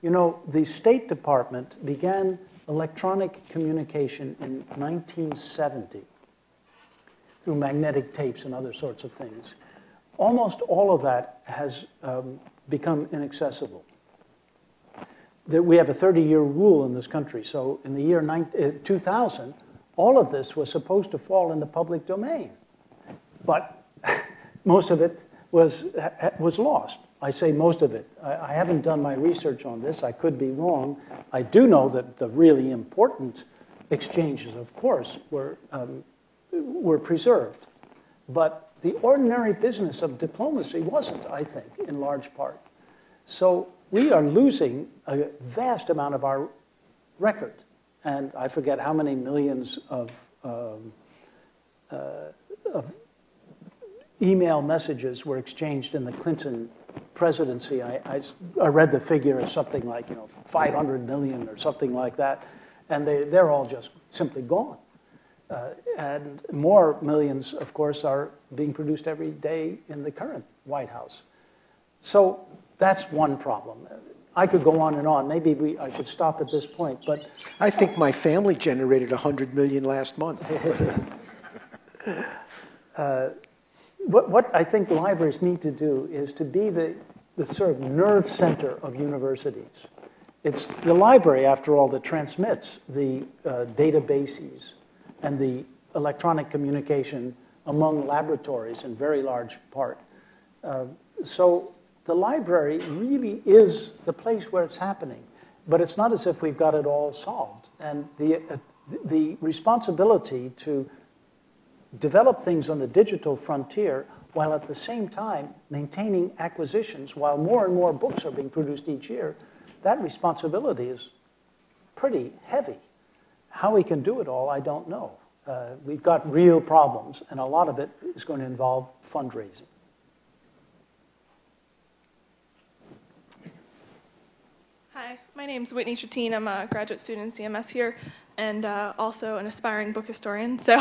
The State Department began electronic communication in 1970 through magnetic tapes and other sorts of things. Almost all of that has become inaccessible. we have a 30-year rule in this country. So in the year 2000, all of this was supposed to fall in the public domain. But most of it was lost. I say most of it. I haven't done my research on this. I could be wrong. I do know that the really important exchanges, of course, were preserved. But the ordinary business of diplomacy wasn't, I think, in large part. So we are losing a vast amount of our record. And I forget how many millions of email messages were exchanged in the Clinton presidency. I read the figure as something like 500 million or something like that. And they're all just simply gone. And more millions, of course, are being produced every day in the current White House. So that's one problem. I could go on and on. Maybe I should stop at this point, but... I think my family generated 100 million last month. What I think libraries need to do is to be the sort of nerve center of universities. It's the library, after all, that transmits the databases and the electronic communication among laboratories in very large part. So the library really is the place where it's happening. But it's not as if we've got it all solved. And the responsibility to develop things on the digital frontier while at the same time maintaining acquisitions while more and more books are being produced each year, that responsibility is pretty heavy. How we can do it all, I don't know. We've got real problems, and a lot of it is going to involve fundraising. Hi, my name's Whitney Chatine. I'm a graduate student in CMS here, and also an aspiring book historian. So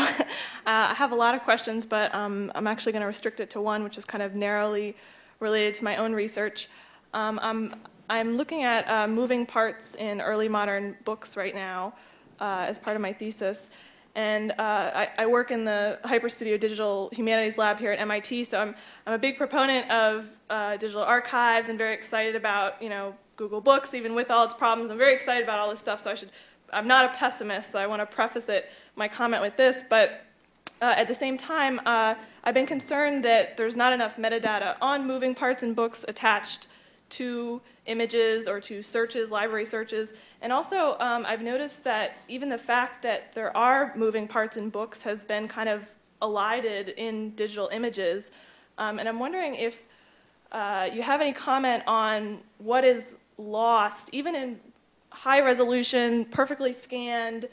I have a lot of questions, but I'm actually going to restrict it to one, which is kind of narrowly related to my own research. I'm looking at moving parts in early modern books right now as part of my thesis. And I work in the HyperStudio Digital Humanities Lab here at MIT, so I'm a big proponent of digital archives and very excited about, Google Books, even with all its problems. I'm very excited about all this stuff, so I'm not a pessimist, so I want to preface my comment with this. But at the same time, I've been concerned that there's not enough metadata on moving parts in books attached to images or to searches, library searches. And also, I've noticed that even the fact that there are moving parts in books has been kind of elided in digital images. And I'm wondering if you have any comment on what is lost, even in high resolution, perfectly scanned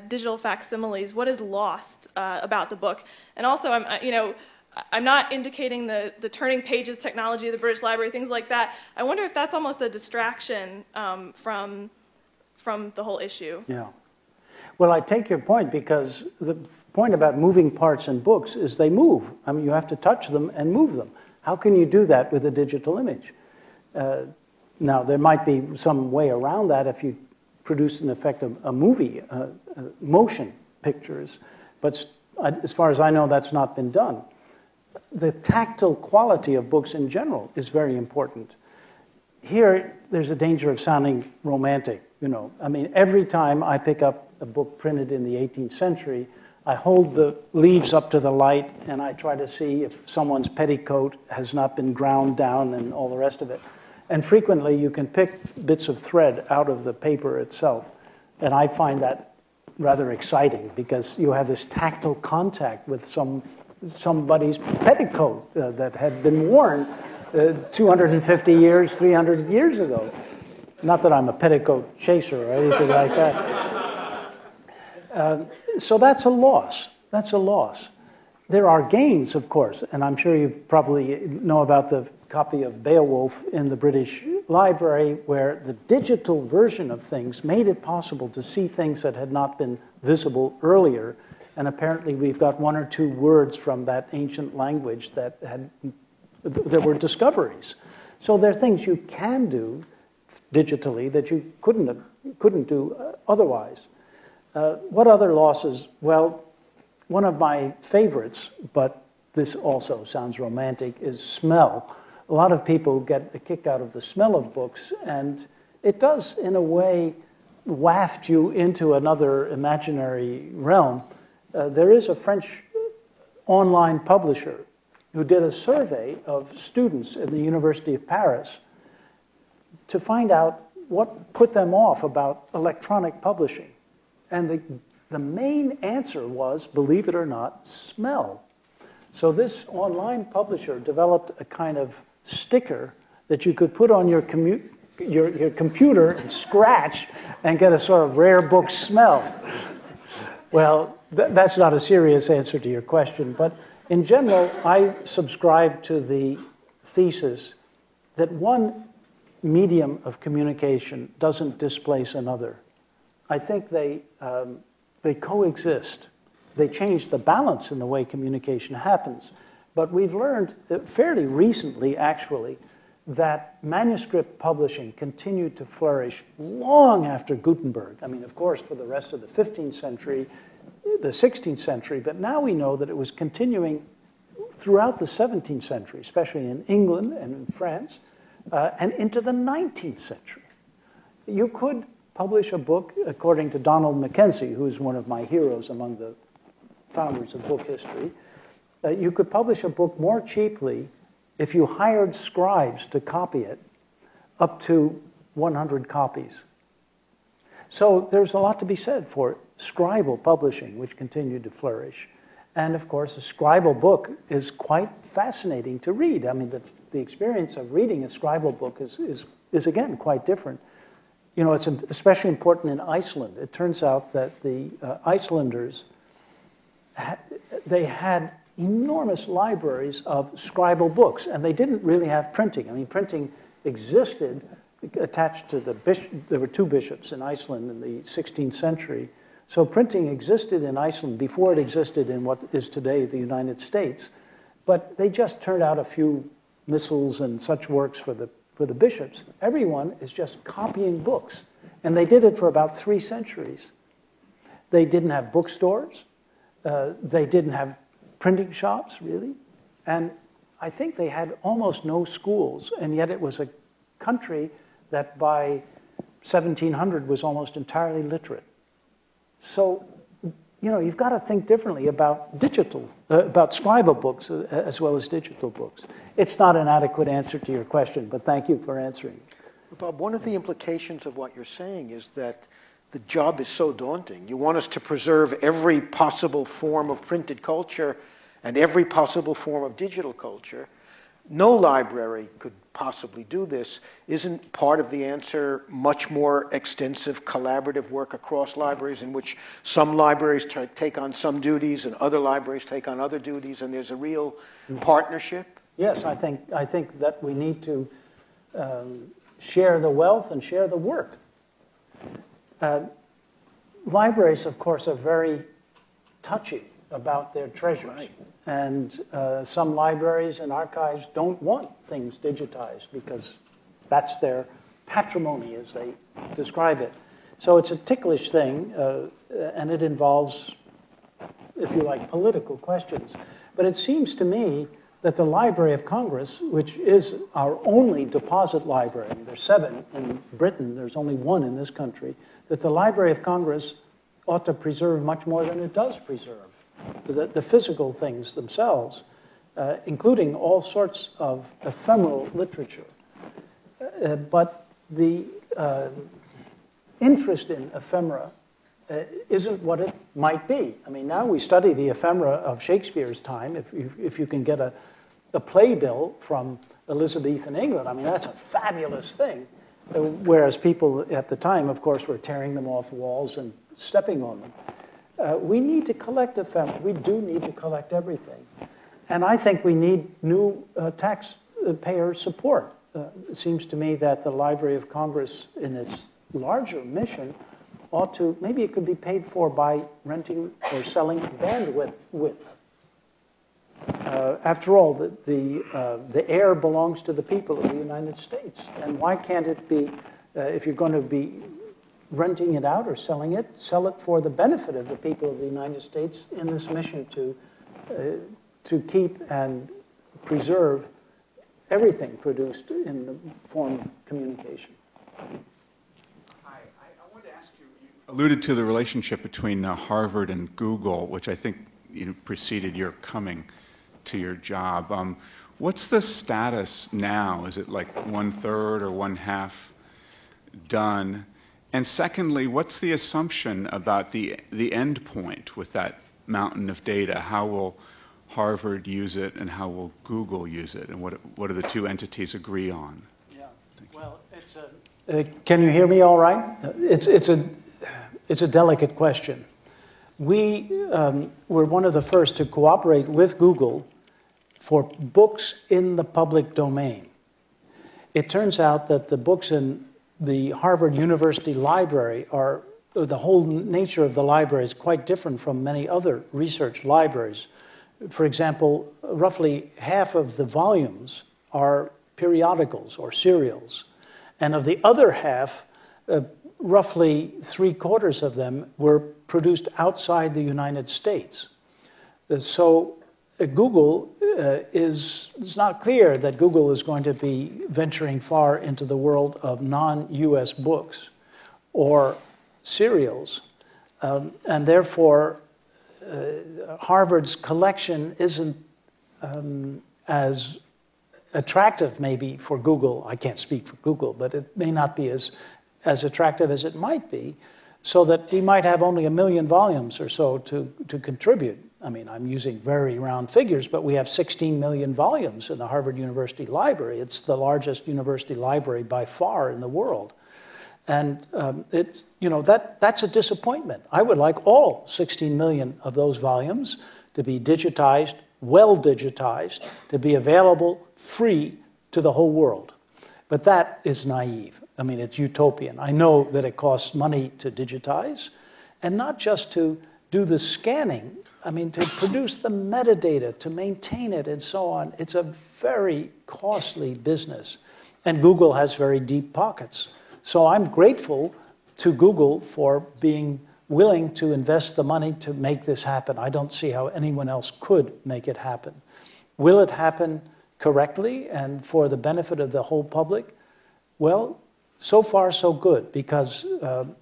digital facsimiles, what is lost about the book? And also, I'm not indicating the turning pages technology of the British Library, things like that. I wonder if that's almost a distraction from the whole issue. Yeah. Well, I take your point, because the point about moving parts in books is they move. I mean, you have to touch them and move them. How can you do that with a digital image? Now, there might be some way around that if you produce, in effect, a movie, motion pictures. But as far as I know, that's not been done. The tactile quality of books in general is very important. Here, there's a danger of sounding romantic, I mean, every time I pick up a book printed in the 18th century, I hold the leaves up to the light and I try to see if someone's petticoat has not been ground down and all the rest of it. And frequently, you can pick bits of thread out of the paper itself. And I find that rather exciting, because you have this tactile contact with somebody's petticoat that had been worn 250 years, 300 years ago. Not that I'm a petticoat chaser or anything like that. So that's a loss. That's a loss. There are gains, of course, and I'm sure you probably know about the copy of Beowulf in the British Library, where the digital version of things made it possible to see things that had not been visible earlier. And apparently we've got one or two words from that ancient language that were discoveries. So there are things you can do digitally that you couldn't do otherwise. What other losses? Well, one of my favorites, but this also sounds romantic, is smell. a lot of people get a kick out of the smell of books, and it does, in a way, waft you into another imaginary realm. There is a French online publisher who did a survey of students at the University of Paris to find out what put them off about electronic publishing. And the main answer was, believe it or not, smell. So this online publisher developed a kind of sticker that you could put on your computer and scratch and get a sort of rare book smell. Well, that's not a serious answer to your question, but in general, I subscribe to the thesis that one medium of communication doesn't displace another. I think they coexist. They change the balance in the way communication happens. But we've learned fairly recently, actually, that manuscript publishing continued to flourish long after Gutenberg. I mean, of course, for the rest of the 15th century, the 16th century, but now we know that it was continuing throughout the 17th century, especially in England and in France, and into the 19th century. You could publish a book, according to Donald Mackenzie, who is one of my heroes among the founders of book history, you could publish a book more cheaply if you hired scribes to copy it, up to 100 copies. So there's a lot to be said for scribal publishing, which continued to flourish. And of course, a scribal book is quite fascinating to read. I mean, the experience of reading a scribal book is again, quite different. You know, it's especially important in Iceland. It turns out that the Icelanders, they had enormous libraries of scribal books, and they didn't really have printing. I mean, printing existed attached to the bishop. There were two bishops in Iceland in the 16th century. So printing existed in Iceland before it existed in what is today the United States. But they just turned out a few missals and such works for the bishops. Everyone is just copying books. And they did it for about 3 centuries. They didn't have bookstores. They didn't have printing shops, really. And I think they had almost no schools, and yet it was a country that by 1700 was almost entirely literate. So, you know, you've got to think differently about about scribal books as well as digital books. It's not an adequate answer to your question, but thank you for answering. Bob, one of the implications of what you're saying is that the job is so daunting. You want us to preserve every possible form of printed culture and every possible form of digital culture. No library could possibly do this. Isn't part of the answer much more extensive collaborative work across libraries in which some libraries take on some duties and other libraries take on other duties, and there's a real partnership? Yes, I think that we need to share the wealth and share the work. Libraries, of course, are very touchy about their treasures. Right. And some libraries and archives don't want things digitized because that's their patrimony, as they describe it. So it's a ticklish thing, and it involves, if you like, political questions. But it seems to me that the Library of Congress, which is our only deposit library, there's 7 in Britain, there's only 1 in this country, that the Library of Congress ought to preserve much more than it does preserve. The physical things themselves, including all sorts of ephemeral literature. But the interest in ephemera isn't what it might be. I mean, now we study the ephemera of Shakespeare's time. If you can get a playbill from Elizabethan England, I mean, that's a fabulous thing. Whereas people at the time, of course, were tearing them off walls and stepping on them. We need to collect ephemera. We do need to collect everything. And I think we need new taxpayer support. It seems to me that the Library of Congress, in its larger mission, ought to, maybe it could be paid for by renting or selling bandwidth. After all, the air belongs to the people of the United States. And why can't it be, if you're going to be renting it out or selling it, sell it for the benefit of the people of the United States in this mission to keep and preserve everything produced in the form of communication. Hi, I wanted to ask you, you alluded to the relationship between Harvard and Google, which I think preceded your coming to your job. What's the status now? Is it like 1/3 or 1/2 done? And secondly, what's the assumption about the end point with that mountain of data? How will Harvard use it, and how will Google use it, and what do the two entities agree on? Yeah. Well, it's a. Can you hear me all right? It's a delicate question. We were one of the first to cooperate with Google for books in the public domain. It turns out that the books in the Harvard University Library are, the whole nature of the library is quite different from many other research libraries. For example, roughly half of the volumes are periodicals or serials. And of the other half, roughly 3/4 of them were produced outside the United States. So Google it's not clear that Google is going to be venturing far into the world of non-US books or serials. And therefore, Harvard's collection isn't as attractive maybe for Google. I can't speak for Google, but it may not be as attractive as it might be, so that we might have only 1 million volumes or so to contribute. I mean, I'm using very round figures, but we have 16 million volumes in the Harvard University Library. It's the largest university library by far in the world. And it's, that's a disappointment. I would like all 16 million of those volumes to be digitized, well digitized, to be available free to the whole world. But that is naive. I mean, it's utopian. I know that it costs money to digitize, and not just to do the scanning. I mean, to produce the metadata, to maintain it, and so on. It's a very costly business. And Google has very deep pockets. So I'm grateful to Google for being willing to invest the money to make this happen. I don't see how anyone else could make it happen. Will it happen correctly and for the benefit of the whole public? Well, so far so good, because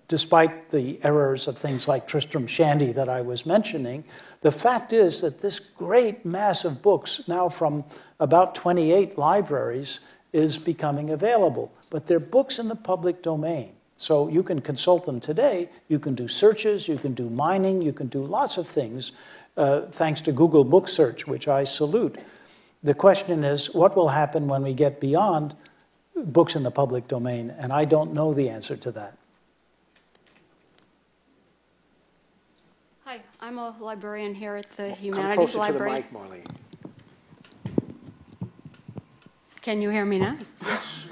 despite the errors of things like Tristram Shandy that I was mentioning, the fact is that this great mass of books, now from about 28 libraries, is becoming available. But they're books in the public domain. So you can consult them today, you can do searches, you can do mining, you can do lots of things, thanks to Google Book Search, which I salute. The question is, what will happen when we get beyond books in the public domain? And I don't know the answer to that. Hi, I'm a librarian here at the Come Humanities closer Library. to the mic, Marlene. Can you hear me now? Yes.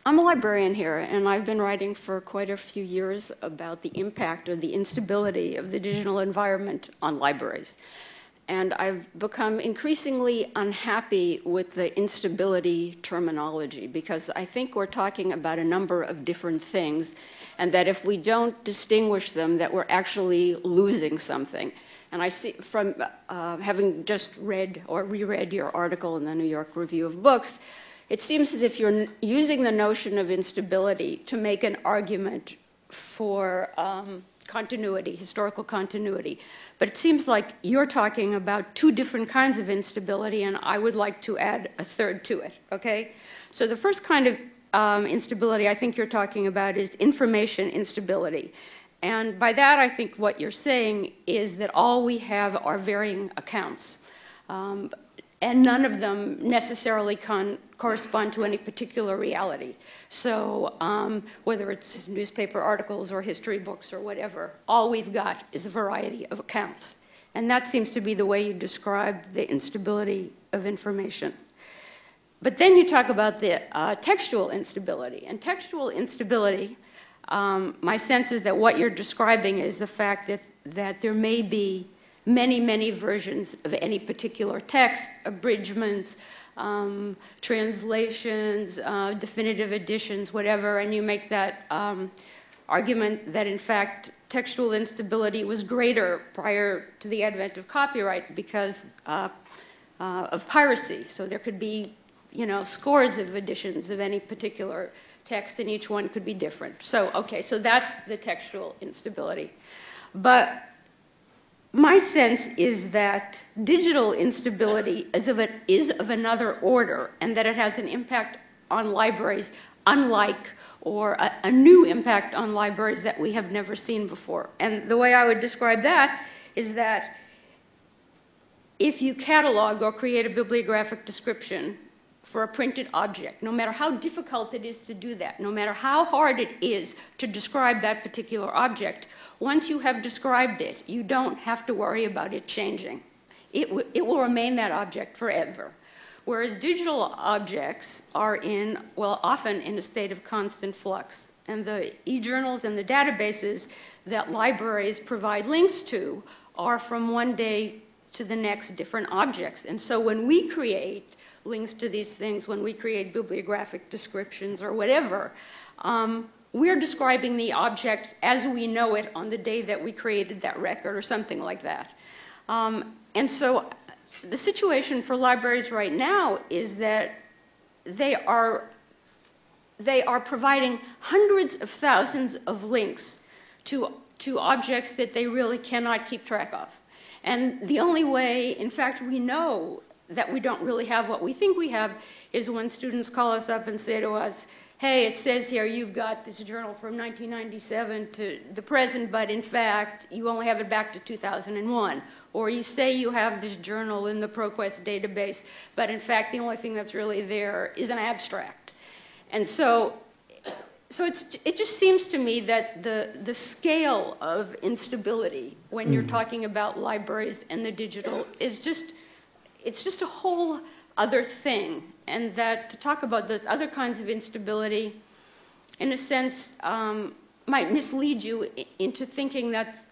I'm a librarian here, and I've been writing for quite a few years about the impact or the instability of the digital environment on libraries. And I've become increasingly unhappy with the instability terminology, because I think we're talking about a number of different things, and that if we don't distinguish them, that we're actually losing something. And I see from having just read or reread your article in the New York Review of Books, it seems as if you're using the notion of instability to make an argument for continuity, historical continuity. But it seems like you're talking about two different kinds of instability, and I would like to add a third to it, okay? So the first kind of instability I think you're talking about is information instability. And by that, I think what you're saying is that all we have are varying accounts. And none of them necessarily correspond to any particular reality. So whether it's newspaper articles or history books or whatever, all we've got is a variety of accounts. And that seems to be the way you describe the instability of information. But then you talk about the textual instability. And textual instability, my sense is that what you're describing is the fact that there may be many, many versions of any particular text, abridgments, translations, definitive editions, whatever, and you make that argument that, in fact, textual instability was greater prior to the advent of copyright because of piracy. So there could be, scores of editions of any particular text, and each one could be different. So, okay, so that's the textual instability. But my sense is that digital instability is of another order, and that it has an impact on libraries unlike, or a new impact on libraries that we have never seen before. And the way I would describe that is that if you catalog or create a bibliographic description for a printed object, no matter how difficult it is to do that, no matter how hard it is to describe that particular object, once you have described it, you don't have to worry about it changing. It will remain that object forever. Whereas digital objects are often in a state of constant flux. And the e-journals and the databases that libraries provide links to are from one day to the next different objects. And so when we create links to these things, when we create bibliographic descriptions or whatever, we're describing the object as we know it on the day that we created that record or something like that. And so the situation for libraries right now is that they are providing hundreds of thousands of links to objects that they really cannot keep track of. And the only way, in fact, we know that we don't really have what we think we have is when students call us up and say to us, hey, it says here you've got this journal from 1997 to the present, but in fact, you only have it back to 2001. Or you say you have this journal in the ProQuest database, but in fact, the only thing that's really there is an abstract. And so it just seems to me that the scale of instability when you're talking about libraries and the digital is it's just a whole other thing. And that to talk about those other kinds of instability, in a sense, might mislead you into thinking that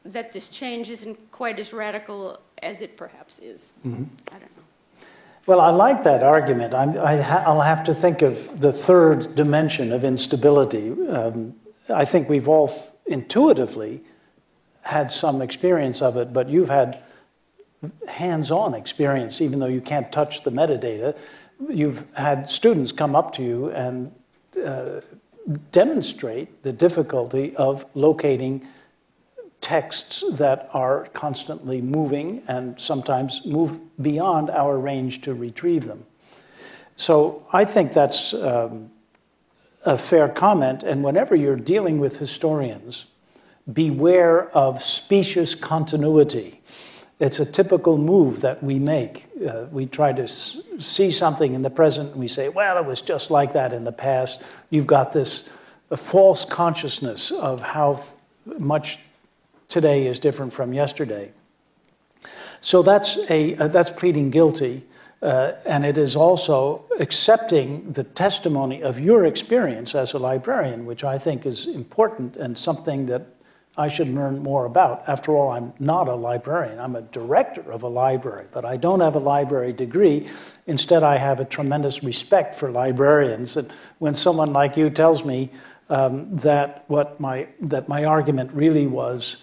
this change isn't quite as radical as it perhaps is. Mm-hmm. I don't know. Well, I like that argument. I'll have to think of the third dimension of instability. I think we've all intuitively had some experience of it, but you've had hands-on experience, even though you can't touch the metadata. You've had students come up to you and demonstrate the difficulty of locating texts that are constantly moving and sometimes move beyond our range to retrieve them. So I think that's a fair comment. And whenever you're dealing with historians, beware of specious continuity. It's a typical move that we make. We try to see something in the present and we say, well, it was just like that in the past. You've got this false consciousness of how much today is different from yesterday. So that's pleading guilty, and it is also accepting the testimony of your experience as a librarian, which I think is important and something that I should learn more about. After all, I'm not a librarian. I'm a director of a library, but I don't have a library degree. Instead, I have a tremendous respect for librarians. And when someone like you tells me that my argument really was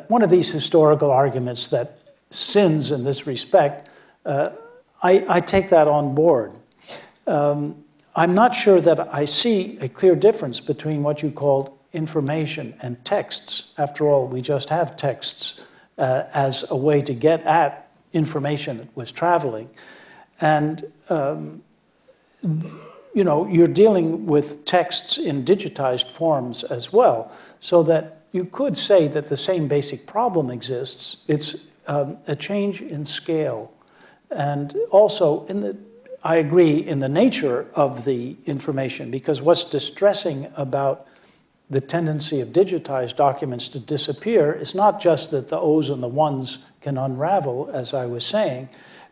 one of these historical arguments that sins in this respect, I take that on board. I'm not sure that I see a clear difference between what you called information and texts. After all, we just have texts as a way to get at information that was traveling. And, you're dealing with texts in digitized forms as well, so that you could say that the same basic problem exists. It's a change in scale. And also, I agree in the nature of the information, because what's distressing about the tendency of digitized documents to disappear is not just that the O's and the ones can unravel, as I was saying,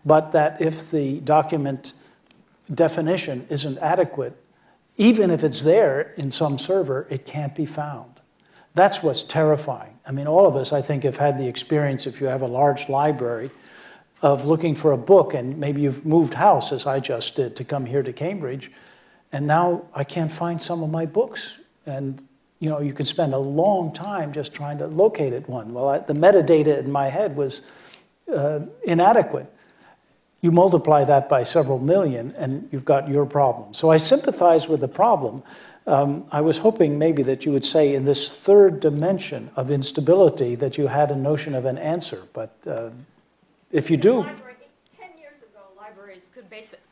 but that if the document definition isn't adequate, even if it's there in some server, it can't be found. That's what's terrifying. I mean, all of us, I think, have had the experience, if you have a large library, of looking for a book, and maybe you've moved house, as I just did, to come here to Cambridge, and now I can't find some of my books. And, you can spend a long time just trying to locate one. Well, the metadata in my head was inadequate. you multiply that by several million, and you've got your problem. So I sympathize with the problem. I was hoping maybe that you would say in this third dimension of instability that you had a notion of an answer, but if you do... 10 years ago, libraries could basically...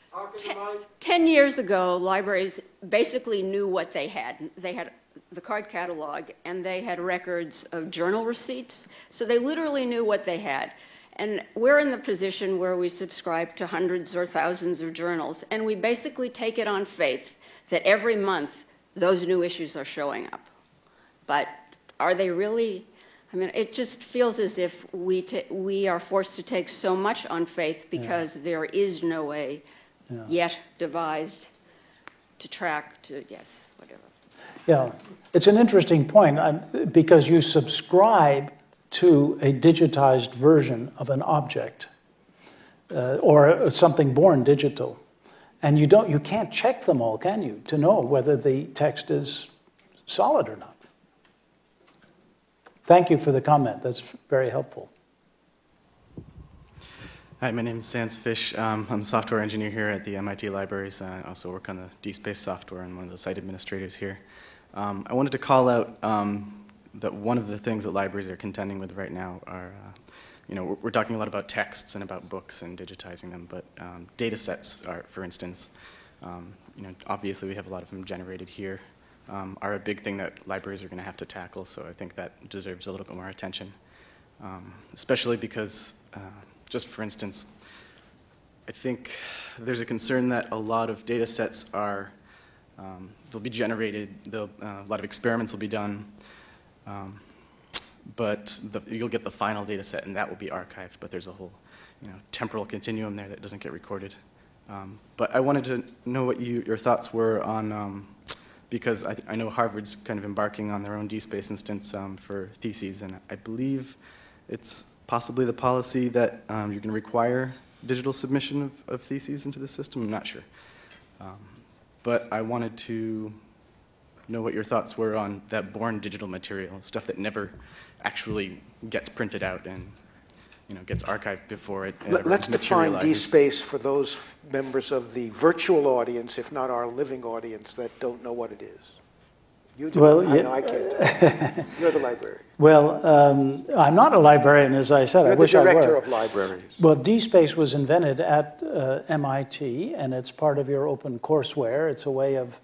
10 years ago, libraries basically knew what they had. They had the card catalog, and they had records of journal receipts, so they literally knew what they had. And we're in the position where we subscribe to hundreds or thousands of journals, and we basically take it on faith that every month those new issues are showing up. But are they really? I mean, it just feels as if we are forced to take so much on faith because there is no way yet devised to track, to, yes, whatever. Yeah, it's an interesting point because you subscribe to a digitized version of an object or something born digital. And you can't check them all, can you, to know whether the text is solid or not. Thank you for the comment. That's very helpful. Hi, my name is Sans Fish. I'm a software engineer here at the MIT Libraries. I also work on the DSpace software and one of the site administrators here. I wanted to call out that one of the things that libraries are contending with right now are, we're talking a lot about texts and about books and digitizing them, but data sets are, for instance, obviously we have a lot of them generated here, are a big thing that libraries are going to have to tackle, so I think that deserves a little bit more attention, especially because, just for instance, I think there's a concern that a lot of data sets are, they'll be generated, a lot of experiments will be done, but you'll get the final data set and that will be archived, but there's a whole temporal continuum there that doesn't get recorded. But I wanted to know what your thoughts were on, because I know Harvard's kind of embarking on their own DSpace instance for theses, and I believe it's possibly the policy that you can require digital submission of theses into the system. I'm not sure. But I wanted to know what your thoughts were on that born digital material, stuff that never actually gets printed out and gets archived before it Let's define materializes. DSpace for those members of the virtual audience, if not our living audience, that don't know what it is. You do. Well, I know I can't. You're the librarian. Well, I'm not a librarian, as I said. You're I wish I were. the director of libraries. Well, DSpace was invented at MIT, and it's part of your open courseware. It's a way of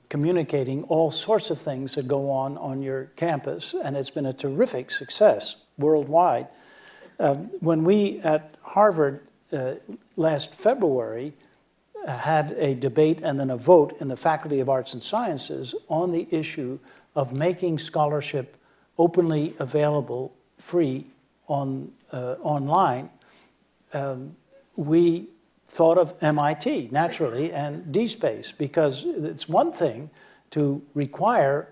communicating all sorts of things that go on your campus, and it's been a terrific success worldwide. When we at Harvard last February had a debate and then a vote in the Faculty of Arts and Sciences on the issue of making scholarship openly available, free, online, we thought of MIT, naturally, and DSpace, because it's one thing to require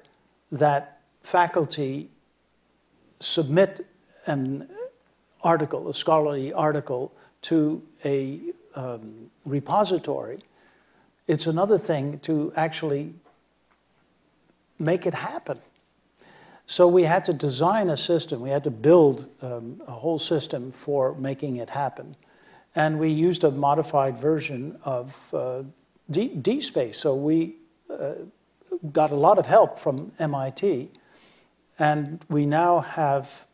that faculty submit an article, a scholarly article, to a repository. It's another thing to actually make it happen. So we had to design a system. We had to build a whole system for making it happen. And we used a modified version of DSpace. So we got a lot of help from MIT. And we now have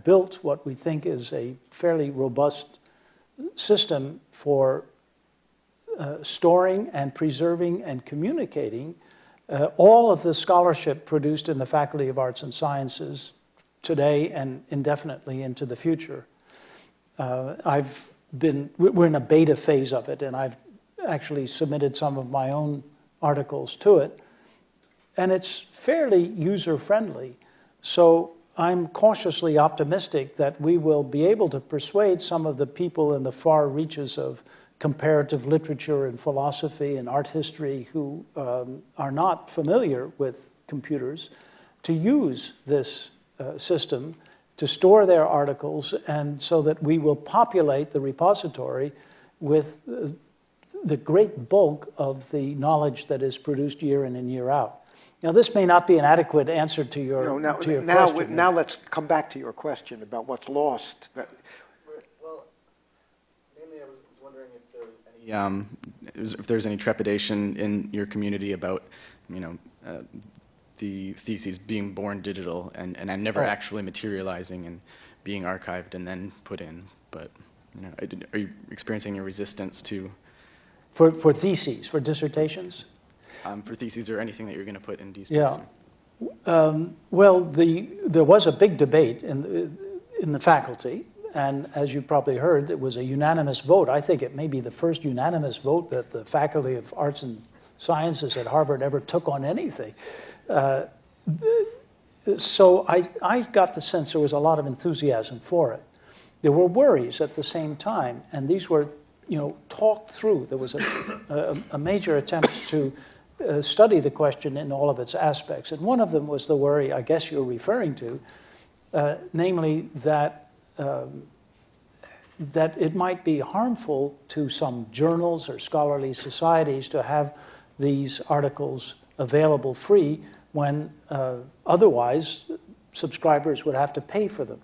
built what we think is a fairly robust system for storing and preserving and communicating all of the scholarship produced in the Faculty of Arts and Sciences today and indefinitely into the future. We're in a beta phase of it, and I've actually submitted some of my own articles to it. And it's fairly user-friendly. So I'm cautiously optimistic that we will be able to persuade some of the people in the far reaches of comparative literature and philosophy and art history who are not familiar with computers to use this system to store their articles, and so that we will populate the repository with the great bulk of the knowledge that is produced year in and year out. Now, this may not be an adequate answer to your question. Now let's come back to your question about what's lost. Well, may if there's any trepidation in your community about, the theses being born digital and never actually materializing and being archived and then put in. But are you experiencing any resistance to? For theses, for dissertations? For theses or anything that you're going to put in DSpace. Yeah. Well, there was a big debate in the faculty, and as you probably heard, it was a unanimous vote. I think it may be the first unanimous vote that the Faculty of Arts and Sciences at Harvard ever took on anything. So I got the sense there was a lot of enthusiasm for it. There were worries at the same time, and these were, talked through. There was a major attempt to study the question in all of its aspects. And one of them was the worry I guess you're referring to, namely that it might be harmful to some journals or scholarly societies to have these articles available free when otherwise subscribers would have to pay for them.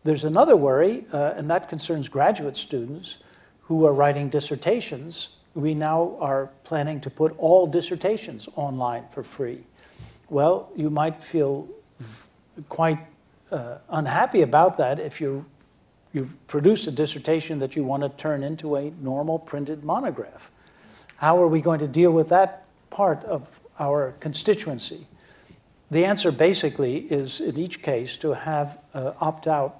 There's another worry, and that concerns graduate students who are writing dissertations. We now are planning to put all dissertations online for free. Well, you might feel quite unhappy about that if you've produced a dissertation that you want to turn into a normal printed monograph. How are we going to deal with that part of our constituency? The answer basically is, in each case, to have opt-out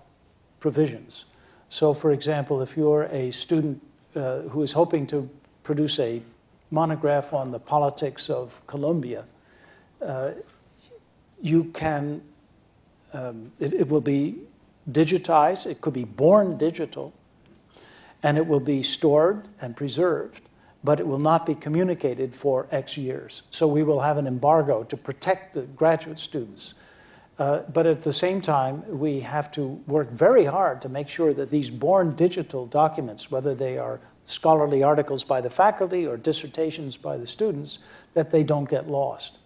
provisions. So, for example, if you're a student who is hoping to produce a monograph on the politics of Colombia, you can, it will be digitized, it could be born digital, and it will be stored and preserved, but it will not be communicated for X years. So we will have an embargo to protect the graduate students. But at the same time, we have to work very hard to make sure that these born digital documents, whether they are scholarly articles by the faculty or dissertations by the students, that they don't get lost.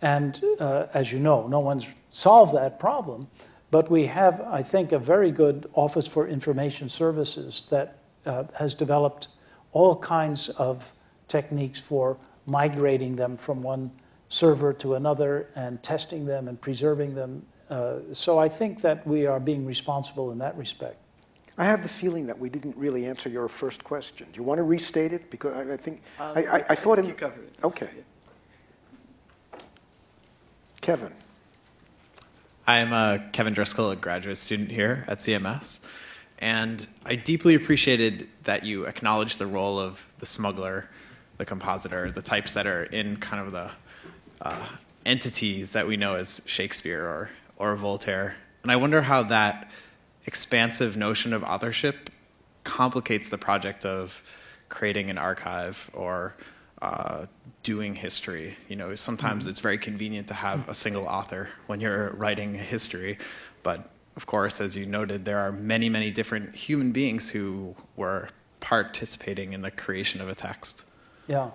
And as you know, no one's solved that problem, but we have, I think, a very good Office for Information Services that has developed all kinds of techniques for migrating them from one server to another and testing them and preserving them. So I think that we are being responsible in that respect. I have the feeling that we didn't really answer your first question. Do you want to restate it? Because I think, I thought you covered it. Okay. Kevin. I'm Kevin Driscoll, a graduate student here at CMS. And I deeply appreciated that you acknowledged the role of the smuggler, the compositor, the typesetter in kind of the entities that we know as Shakespeare or Voltaire. And I wonder how that expansive notion of authorship complicates the project of creating an archive or doing history. Sometimes it's very convenient to have a single author when you're writing history, but of course, as you noted, there are many, many different human beings who were participating in the creation of a text. Yeah.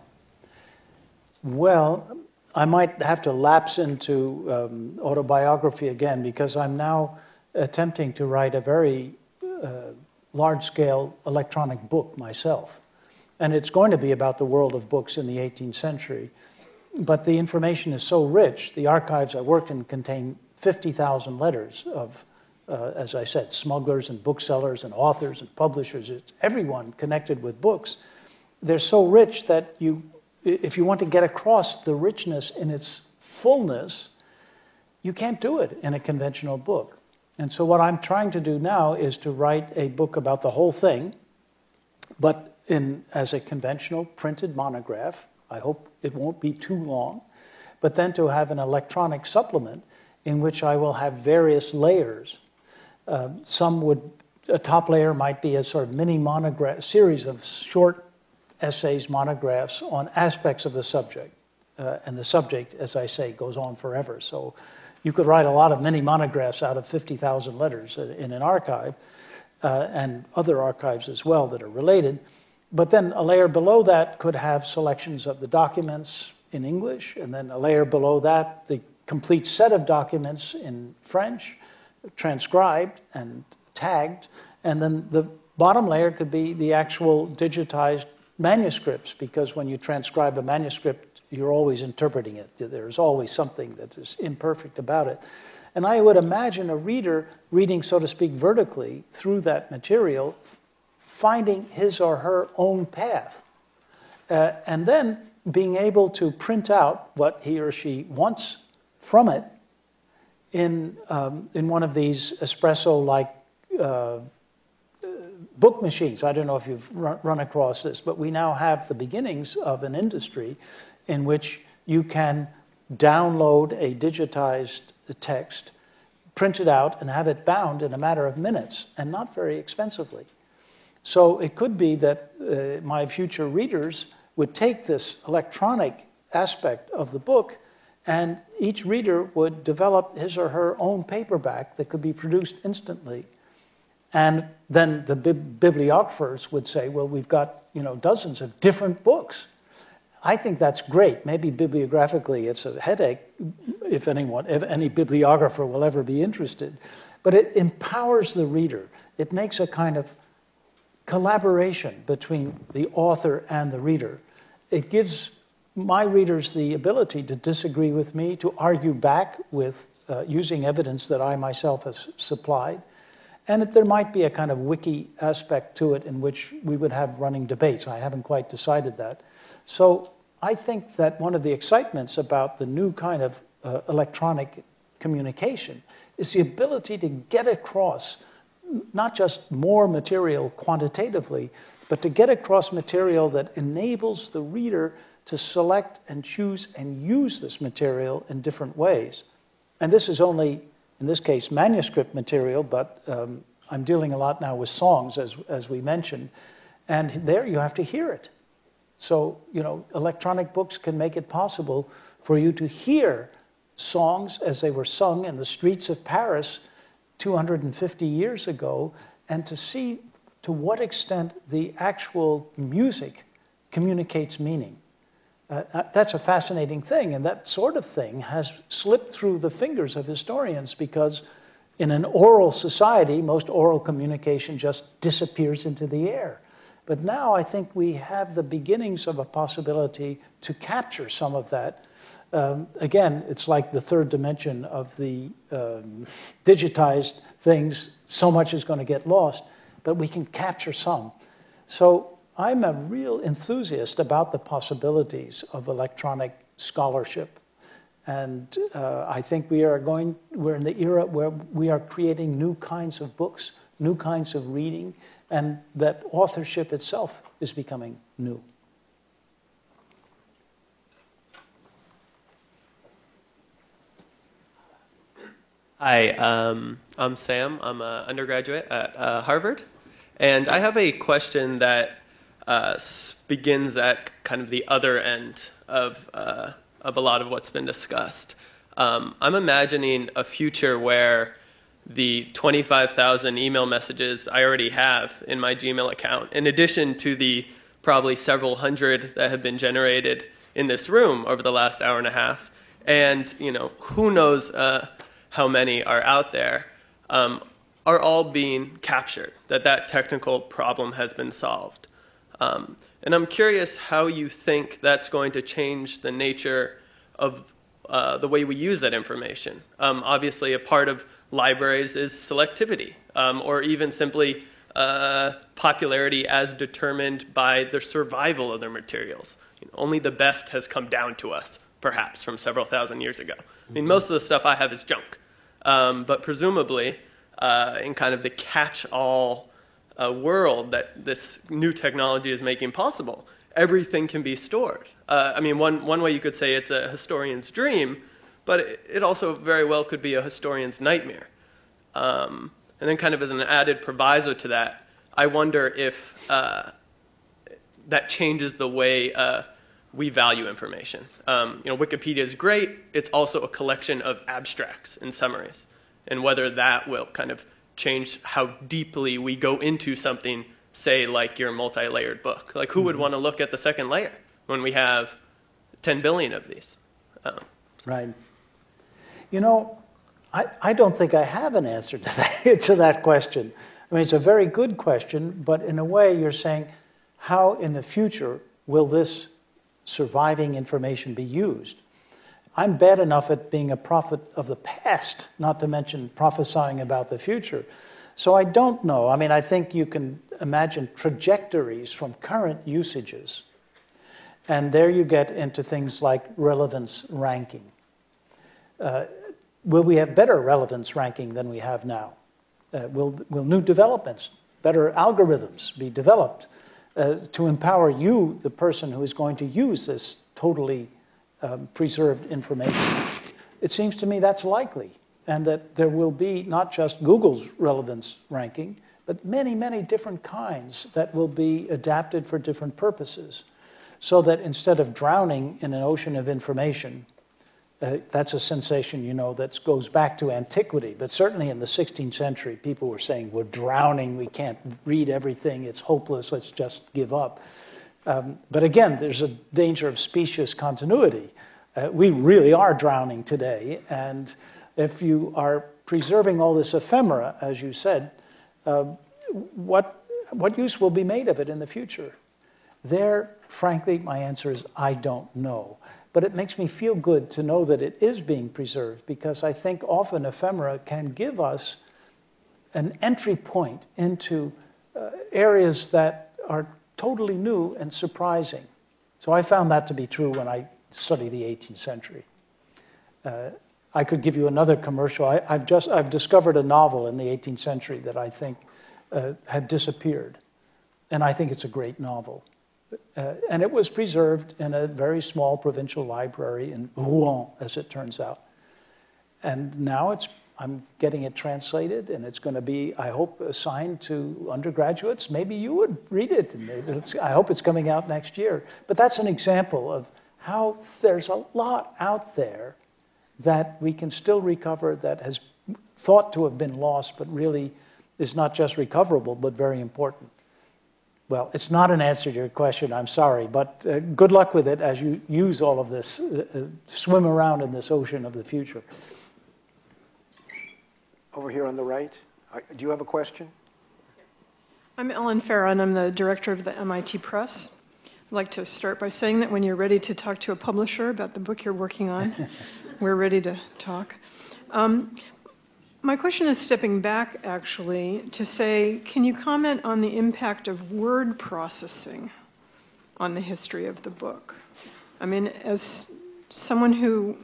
Well, I might have to lapse into autobiography again, because I'm now attempting to write a very large-scale electronic book myself. And it's going to be about the world of books in the 18th century. But the information is so rich. The archives I worked in contain 50,000 letters of, as I said, smugglers and booksellers and authors and publishers. It's everyone connected with books. They're so rich that if you want to get across the richness in its fullness, you can't do it in a conventional book. And so what I'm trying to do now is to write a book about the whole thing, but as a conventional printed monograph. I hope it won't be too long, but then to have an electronic supplement in which I will have various layers. A top layer might be a sort of mini monograph, series of short essays, monographs on aspects of the subject. And the subject, as I say, goes on forever. So you could write a lot of mini monographs out of 50,000 letters in an archive, and other archives as well that are related. But then a layer below that could have selections of the documents in English, and then a layer below that, the complete set of documents in French, transcribed and tagged, and then the bottom layer could be the actual digitized manuscripts, because when you transcribe a manuscript, you're always interpreting it. There's always something that is imperfect about it. And I would imagine a reader reading, so to speak, vertically through that material, finding his or her own path, and then being able to print out what he or she wants from it in one of these espresso-like book machines. I don't know if you've run across this, but we now have the beginnings of an industry in which you can download a digitized text, print it out, and have it bound in a matter of minutes, and not very expensively. So it could be that my future readers would take this electronic aspect of the book, and each reader would develop his or her own paperback that could be produced instantly. And then the bibliographers would say, well, we've got, you know, dozens of different books. I think that's great. Maybe bibliographically it's a headache if any bibliographer will ever be interested. But it empowers the reader. It makes a kind of collaboration between the author and the reader. It gives my readers the ability to disagree with me, to argue back with using evidence that I myself have supplied. And there might be a kind of wiki aspect to it in which we would have running debates. I haven't quite decided that. So I think that one of the excitements about the new kind of electronic communication is the ability to get across not just more material quantitatively, but to get across material that enables the reader to select and choose and use this material in different ways. And this is only, in this case, manuscript material, but I'm dealing a lot now with songs, as we mentioned, and there you have to hear it. So, you know, electronic books can make it possible for you to hear songs as they were sung in the streets of Paris 250 years ago, and to see to what extent the actual music communicates meaning. That's a fascinating thing, and that sort of thing has slipped through the fingers of historians, because in an oral society, most oral communication just disappears into the air. But now I think we have the beginnings of a possibility to capture some of that. Again, it's like the third dimension of the digitized things. So much is going to get lost, but we can capture some. So I'm a real enthusiast about the possibilities of electronic scholarship. And I think we're in the era where we are creating new kinds of books, new kinds of reading, and that authorship itself is becoming new. Hi, I'm Sam. I'm an undergraduate at Harvard. And I have a question that begins at kind of the other end of a lot of what's been discussed. I'm imagining a future where the 25,000 email messages I already have in my Gmail account, in addition to the probably several hundred that have been generated in this room over the last hour and a half, and you know, who knows how many are out there, are all being captured, that technical problem has been solved. And I'm curious how you think that's going to change the nature of the way we use that information. Obviously, a part of libraries is selectivity, or even simply popularity as determined by the survival of their materials. You know, only the best has come down to us, perhaps, from several thousand years ago. I mean, most of the stuff I have is junk. But presumably, in kind of the catch-all world that this new technology is making possible, everything can be stored. I mean, one way you could say it's a historian's dream, but it also very well could be a historian's nightmare. And then kind of as an added proviso to that, I wonder if that changes the way we value information. You know, Wikipedia is great. It's also a collection of abstracts and summaries, and whether that will kind of change how deeply we go into something, say, like your multi-layered book. Like, who would want to look at the second layer when we have 10 billion of these? Right. You know, I don't think I have an answer to that question. I mean, it's a very good question, but in a way you're saying, how in the future will this surviving information be used? I'm bad enough at being a prophet of the past, not to mention prophesying about the future. So I don't know. I mean, I think you can imagine trajectories from current usages. And there you get into things like relevance ranking. Will we have better relevance ranking than we have now? Will new developments, better algorithms be developed to empower you, the person who is going to use this totally preserved information? It seems to me that's likely, and that there will be not just Google's relevance ranking, but many, many different kinds that will be adapted for different purposes, so that instead of drowning in an ocean of information, that's a sensation, you know, that goes back to antiquity. But certainly in the 16th century, people were saying, we're drowning, we can't read everything, it's hopeless, let's just give up. But again, there's a danger of specious continuity. We really are drowning today, and if you are preserving all this ephemera, as you said, what use will be made of it in the future? There, frankly, my answer is I don't know. But it makes me feel good to know that it is being preserved, because I think often ephemera can give us an entry point into areas that are totally new and surprising. So I found that to be true when I studied the 18th century. I could give you another commercial. I've discovered a novel in the 18th century that I think had disappeared. And I think it's a great novel. And it was preserved in a very small provincial library in Rouen, as it turns out. And now I'm getting it translated, and it's going to be, I hope, assigned to undergraduates. Maybe you would read it, and I hope it's coming out next year. But that's an example of how there's a lot out there that we can still recover, that has thought to have been lost, but really is not just recoverable, but very important. Well, it's not an answer to your question, I'm sorry, but good luck with it as you use all of this, swim around in this ocean of the future. Over here on the right. Do you have a question? I'm Ellen Farah, and I'm the director of the MIT Press. I'd like to start by saying that when you're ready to talk to a publisher about the book you're working on, we're ready to talk. My question is stepping back, actually, to say, can you comment on the impact of word processing on the history of the book? I mean, as someone who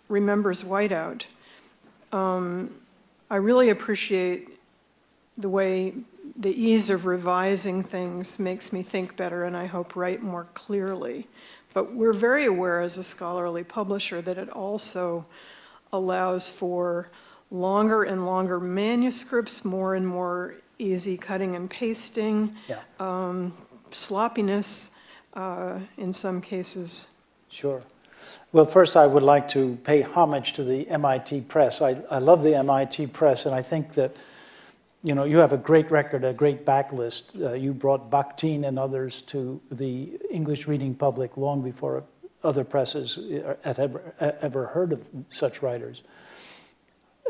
remembers Whiteout, I really appreciate the way the ease of revising things makes me think better and I hope write more clearly. But we're very aware as a scholarly publisher that it also allows for longer and longer manuscripts, more and more easy cutting and pasting, sloppiness in some cases. Sure. Well, first I would like to pay homage to the MIT Press. I love the MIT Press, and I think that, you know, you have a great record, a great backlist. You brought Bakhtin and others to the English reading public long before other presses had ever heard of such writers.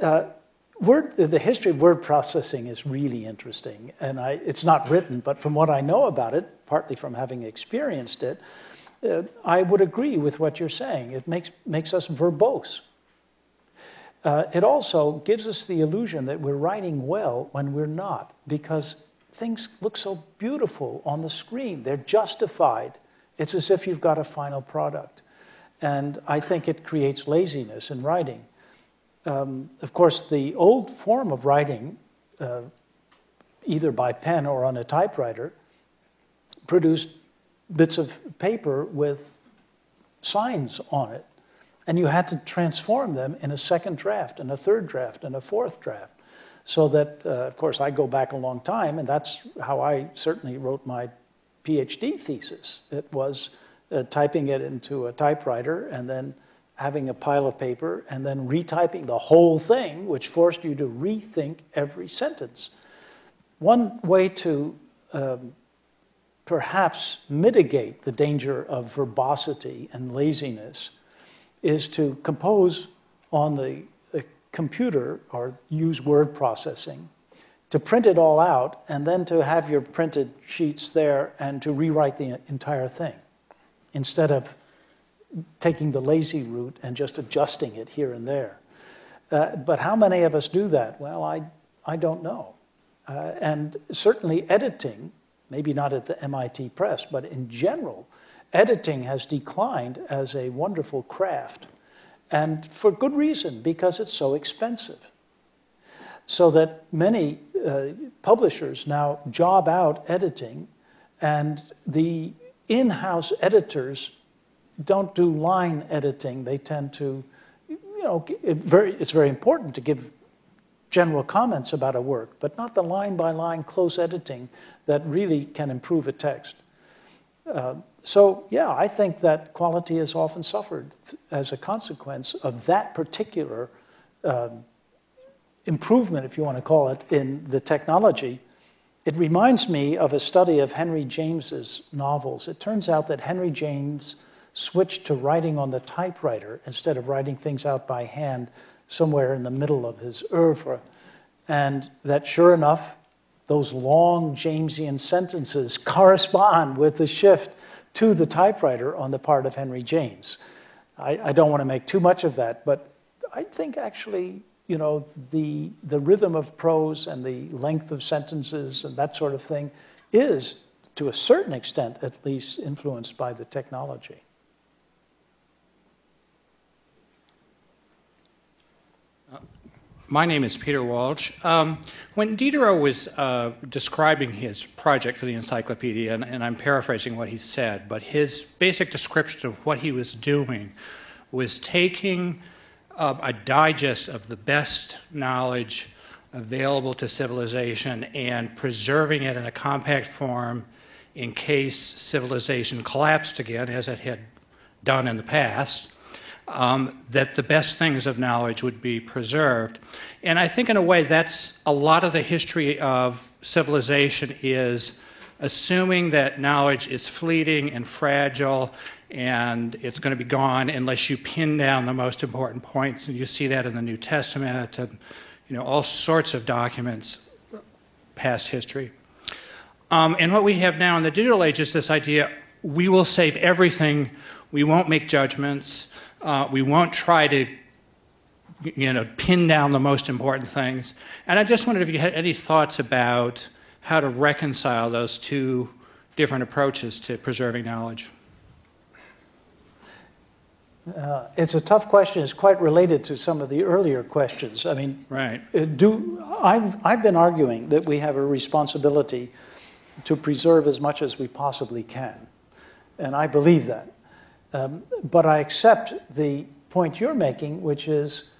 The history of word processing is really interesting, and it's not written, but from what I know about it, partly from having experienced it, I would agree with what you're saying. It makes us verbose. It also gives us the illusion that we're writing well when we're not, because things look so beautiful on the screen. They're justified. It's as if you've got a final product. And I think it creates laziness in writing. Of course, the old form of writing, either by pen or on a typewriter, produced bits of paper with signs on it. And you had to transform them in a second draft, and a third draft, and a fourth draft. So that, of course, I go back a long time, and that's how I certainly wrote my PhD thesis. It was typing it into a typewriter, and then having a pile of paper, and then retyping the whole thing, which forced you to rethink every sentence. One way to perhaps mitigate the danger of verbosity and laziness is to compose on the computer or use word processing to print it all out and then to have your printed sheets there and to rewrite the entire thing instead of taking the lazy route and just adjusting it here and there. But how many of us do that? Well, I don't know. And certainly editing, maybe not at the MIT Press, but in general, editing has declined as a wonderful craft. And for good reason, because it's so expensive. So that many publishers now job out editing, and the in-house editors don't do line editing. They tend to, it's very important to give general comments about a work, but not the line-by-line close editing that really can improve a text. So, yeah, I think that quality has often suffered as a consequence of that particular improvement, if you want to call it, in the technology. It reminds me of a study of Henry James's novels. It turns out that Henry James switched to writing on the typewriter instead of writing things out by hand somewhere in the middle of his oeuvre. And that, sure enough, those long Jamesian sentences correspond with the shift to the typewriter on the part of Henry James. I don't want to make too much of that, but I think actually, the rhythm of prose and the length of sentences and that sort of thing is, to a certain extent at least, influenced by the technology. My name is Peter Walsh. When Diderot was describing his project for the encyclopedia, and I'm paraphrasing what he said, but his basic description of what he was doing was taking a digest of the best knowledge available to civilization and preserving it in a compact form in case civilization collapsed again, as it had done in the past. That the best things of knowledge would be preserved. And I think in a way that's a lot of the history of civilization is assuming that knowledge is fleeting and fragile and it's going to be gone unless you pin down the most important points. And you see that in the New Testament and all sorts of documents, past history. And what we have now in the digital age is this idea, we will save everything, we won't make judgments, we won't try to, pin down the most important things. And I just wondered if you had any thoughts about how to reconcile those two different approaches to preserving knowledge. It's a tough question. It's quite related to some of the earlier questions. I mean, right. I've been arguing that we have a responsibility to preserve as much as we possibly can. And I believe that. But I accept the point you're making, which is,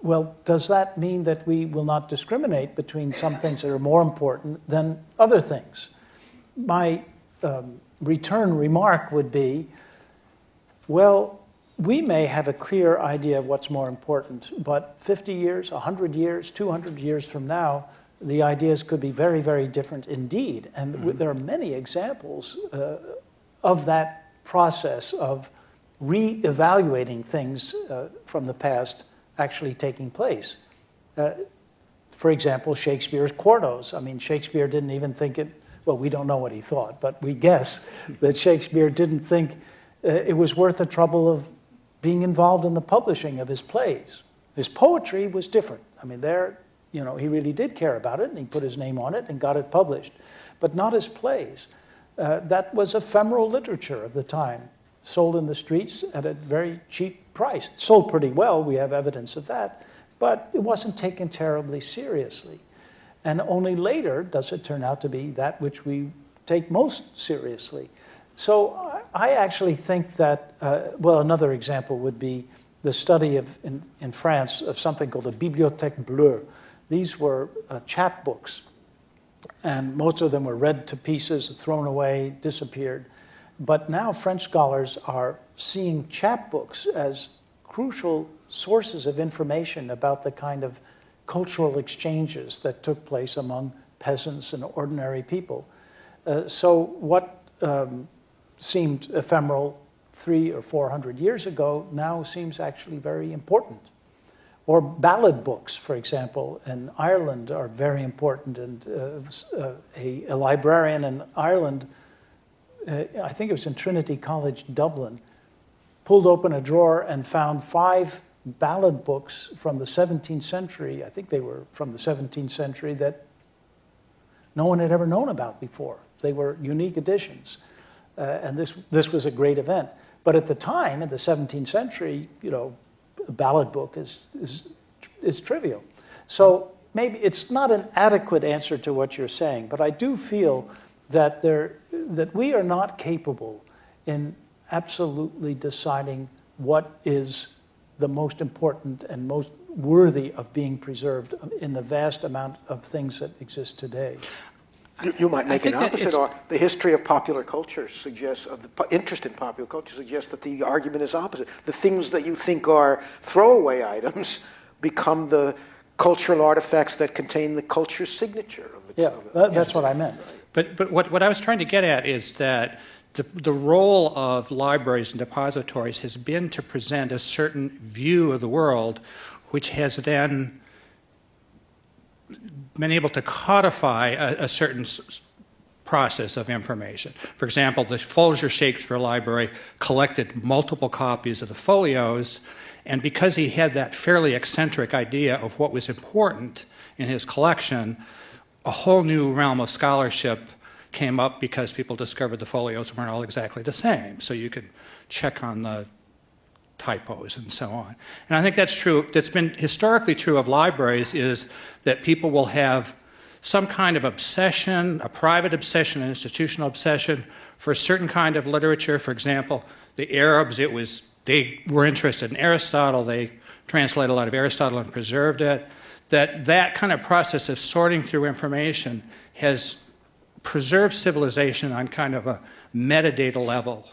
well, does that mean that we will not discriminate between some things that are more important than other things? My return remark would be, well, we may have a clear idea of what's more important, but 50 years, 100 years, 200 years from now, the ideas could be very, very different indeed. And there are many examples of that process of re-evaluating things from the past actually taking place. For example, Shakespeare's quartos. I mean, Shakespeare didn't even think it, well, we don't know what he thought, but we guess that Shakespeare didn't think it was worth the trouble of being involved in the publishing of his plays. His poetry was different. I mean, he really did care about it, and he put his name on it and got it published, but not his plays. That was ephemeral literature of the time, sold in the streets at a very cheap price. It sold pretty well, we have evidence of that, but it wasn't taken terribly seriously. And only later does it turn out to be that which we take most seriously. So I actually think that, well, another example would be the study in France of something called the Bibliothèque Bleue. These were chapbooks, and most of them were read to pieces, thrown away, disappeared. But now French scholars are seeing chapbooks as crucial sources of information about the kind of cultural exchanges that took place among peasants and ordinary people. So what seemed ephemeral 300 or 400 years ago now seems actually very important. Or ballad books, for example, in Ireland are very important. And a librarian in Ireland, I think it was in Trinity College, Dublin, pulled open a drawer and found 5 ballad books from the 17th century. I think they were from the 17th century that no one had ever known about before. They were unique editions. And this was a great event. But at the time, in the 17th century, you know, a ballad book is trivial. So maybe it's not an adequate answer to what you're saying, but I do feel that we are not capable in absolutely deciding what is the most important and most worthy of being preserved in the vast amount of things that exist today. You might make an opposite argument. The history of popular culture suggests, of the interest in popular culture suggests that the argument is opposite. The things that you think are throwaway items become the cultural artifacts that contain the culture's signature. That's what I meant. But what I was trying to get at is that the role of libraries and depositories has been to present a certain view of the world, which has then been able to codify a certain process of information. For example, the Folger Shakespeare Library collected multiple copies of the folios, and because he had that fairly eccentric idea of what was important in his collection, a whole new realm of scholarship came up because people discovered the folios weren't all exactly the same. So you could check on the typos and so on. And I think that's true. That's been historically true of libraries, is that people will have some kind of obsession, a private obsession, an institutional obsession for a certain kind of literature. For example, the Arabs, they were interested in Aristotle. They translated a lot of Aristotle and preserved it. That kind of process of sorting through information has preserved civilization on kind of a metadata level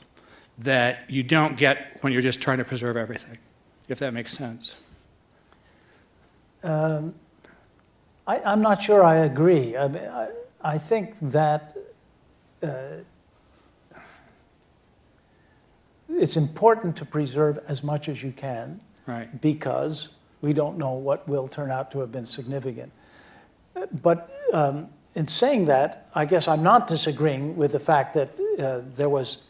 that you don't get when you're just trying to preserve everything, if that makes sense. I'm not sure I agree. I mean, I think that it's important to preserve as much as you can, right, because we don't know what will turn out to have been significant. But in saying that, I guess I'm not disagreeing with the fact that there was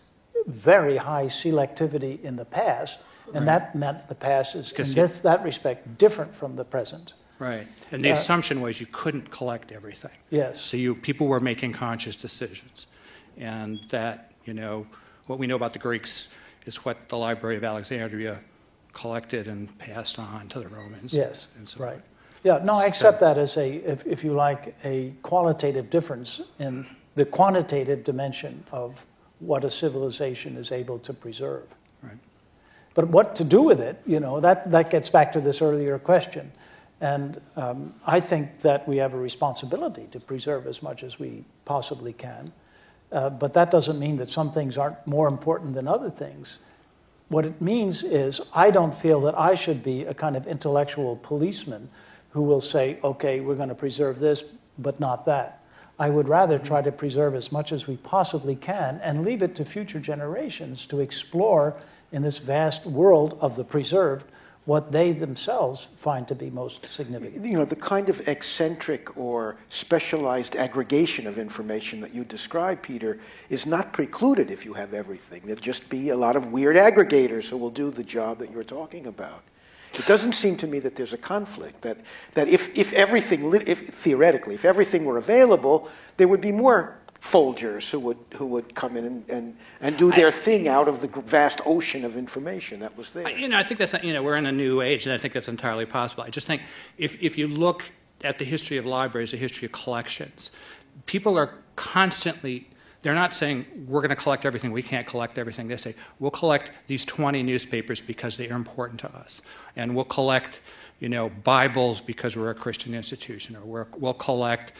very high selectivity in the past, and that meant the past is, in that respect, different from the present. Right, and the assumption was you couldn't collect everything. Yes. So people were making conscious decisions, and that, you know, what we know about the Greeks is what the Library of Alexandria collected and passed on to the Romans. Yes, and so right. Yeah, no, I accept that as if you like, a qualitative difference in the quantitative dimension of what a civilization is able to preserve. Right. But what to do with it, you know, that gets back to this earlier question. And I think that we have a responsibility to preserve as much as we possibly can. But that doesn't mean that some things aren't more important than other things. What it means is I don't feel that I should be a kind of intellectual policeman who will say, okay, we're going to preserve this, but not that. I would rather try to preserve as much as we possibly can and leave it to future generations to explore in this vast world of the preserved what they themselves find to be most significant. You know, the kind of eccentric or specialized aggregation of information that you describe, Peter, is not precluded if you have everything. There'll just be a lot of weird aggregators who will do the job that you're talking about. It doesn't seem to me that there's a conflict, that if everything, theoretically, if everything were available, there would be more Folgers who would come in and do their thing out of the vast ocean of information that was there. You know, I think that's, you know, we're in a new age, and I think that's entirely possible. I just think if you look at the history of libraries, the history of collections, people are constantly, they're not saying we're going to collect everything, we can't collect everything. They say we'll collect these 20 newspapers because they are important to us, and we'll collect, you know, Bibles because we're a Christian institution, or we'll collect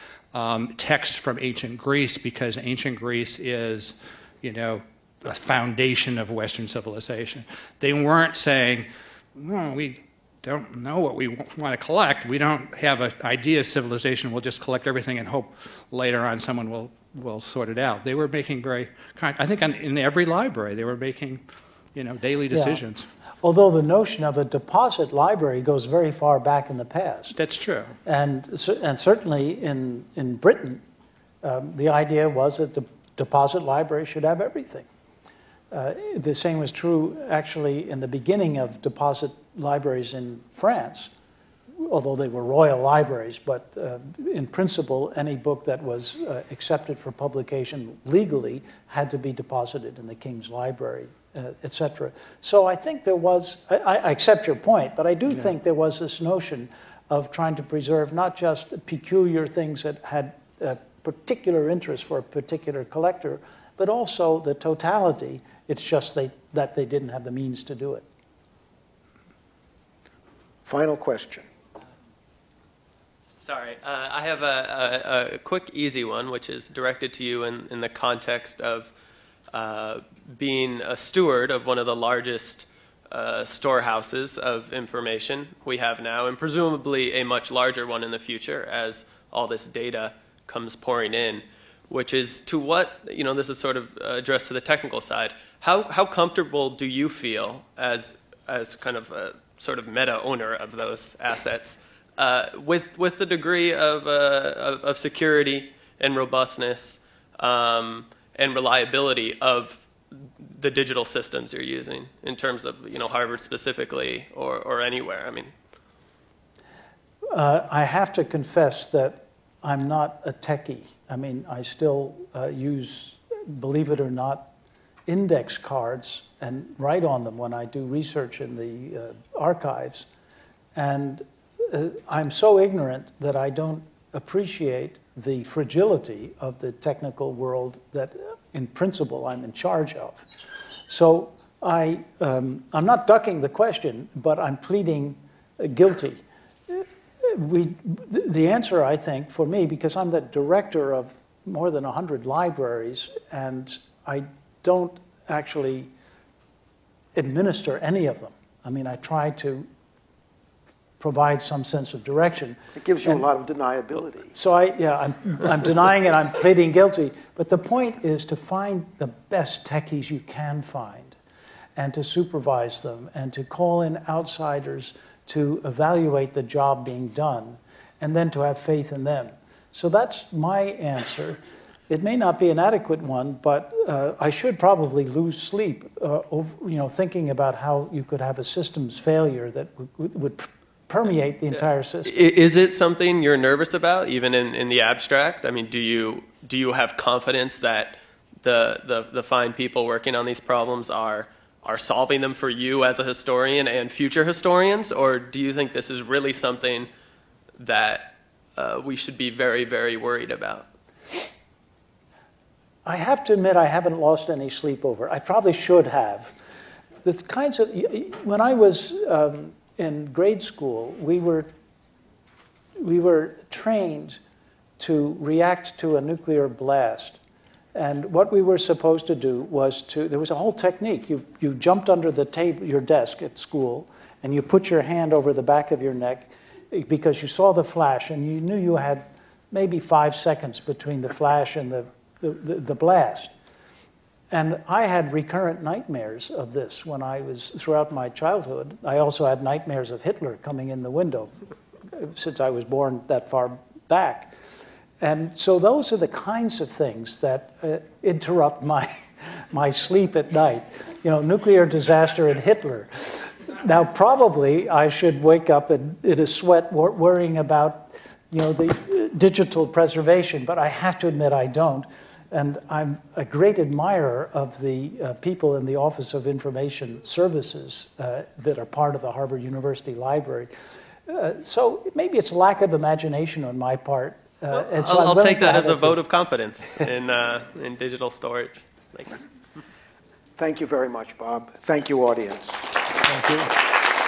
texts from ancient Greece because ancient Greece is, you know, the foundation of Western civilization. They weren't saying, well, we don't know what we want to collect. We don't have an idea of civilization. We'll just collect everything and hope later on someone will sort it out. They were making I think in every library they were making, you know, daily decisions. Yeah. Although the notion of a deposit library goes very far back in the past. That's true. And certainly in Britain, the idea was that the deposit library should have everything. The same was true actually in the beginning of deposit libraries in France, although they were royal libraries, but in principle, any book that was accepted for publication legally had to be deposited in the King's Library, etc. So I think there was, I accept your point, but I do think there was this notion of trying to preserve not just peculiar things that had particular interest for a particular collector, but also the totality. It's just that they didn't have the means to do it. Final question. Sorry, I have a quick, easy one, which is directed to you in the context of being a steward of one of the largest storehouses of information we have now, and presumably a much larger one in the future as all this data comes pouring in, which is to what, this is sort of addressed to the technical side, how comfortable do you feel as kind of a sort of meta owner of those assets with the degree of security and robustness and reliability of the digital systems you're using in terms of Harvard specifically or anywhere? I mean, I have to confess that I'm not a techie. I mean, I still use, believe it or not, index cards and write on them when I do research in the archives. And I'm so ignorant that I don't appreciate the fragility of the technical world that, in principle, I'm in charge of. So I'm not ducking the question, but I'm pleading guilty. The answer, I think, for me, because I'm the director of more than 100 libraries, and I don't actually administer any of them. I mean, I try to provide some sense of direction. It gives you a lot of deniability. So I'm denying it, I'm pleading guilty. But the point is to find the best techies you can find and to supervise them and to call in outsiders to evaluate the job being done and then to have faith in them. So that's my answer. It may not be an adequate one, but I should probably lose sleep over, thinking about how you could have a systems failure that would permeate the entire system. Is it something you're nervous about, even in the abstract? I mean, do you have confidence that the fine people working on these problems are solving them for you as a historian and future historians, or do you think this is really something that we should be very, very worried about? I have to admit I haven't lost any sleep over it. I probably should have. The kinds of, when I was in grade school, we were trained to react to a nuclear blast. And what we were supposed to do was there was a whole technique. You jumped under the table, your desk at school, and you put your hand over the back of your neck because you saw the flash, and you knew you had maybe 5 seconds between the flash and the blast. And I had recurrent nightmares of this when I was, throughout my childhood. I also had nightmares of Hitler coming in the window since I was born that far back. And so those are the kinds of things that interrupt my sleep at night. Nuclear disaster and Hitler. Now, probably I should wake up in a sweat worrying about, the digital preservation, but I have to admit I don't. And I'm a great admirer of the people in the Office of Information Services that are part of the Harvard University Library. So maybe it's lack of imagination on my part. And so I'll take that as a vote of confidence in digital storage. Thank you. Thank you very much, Bob. Thank you, audience. Thank you.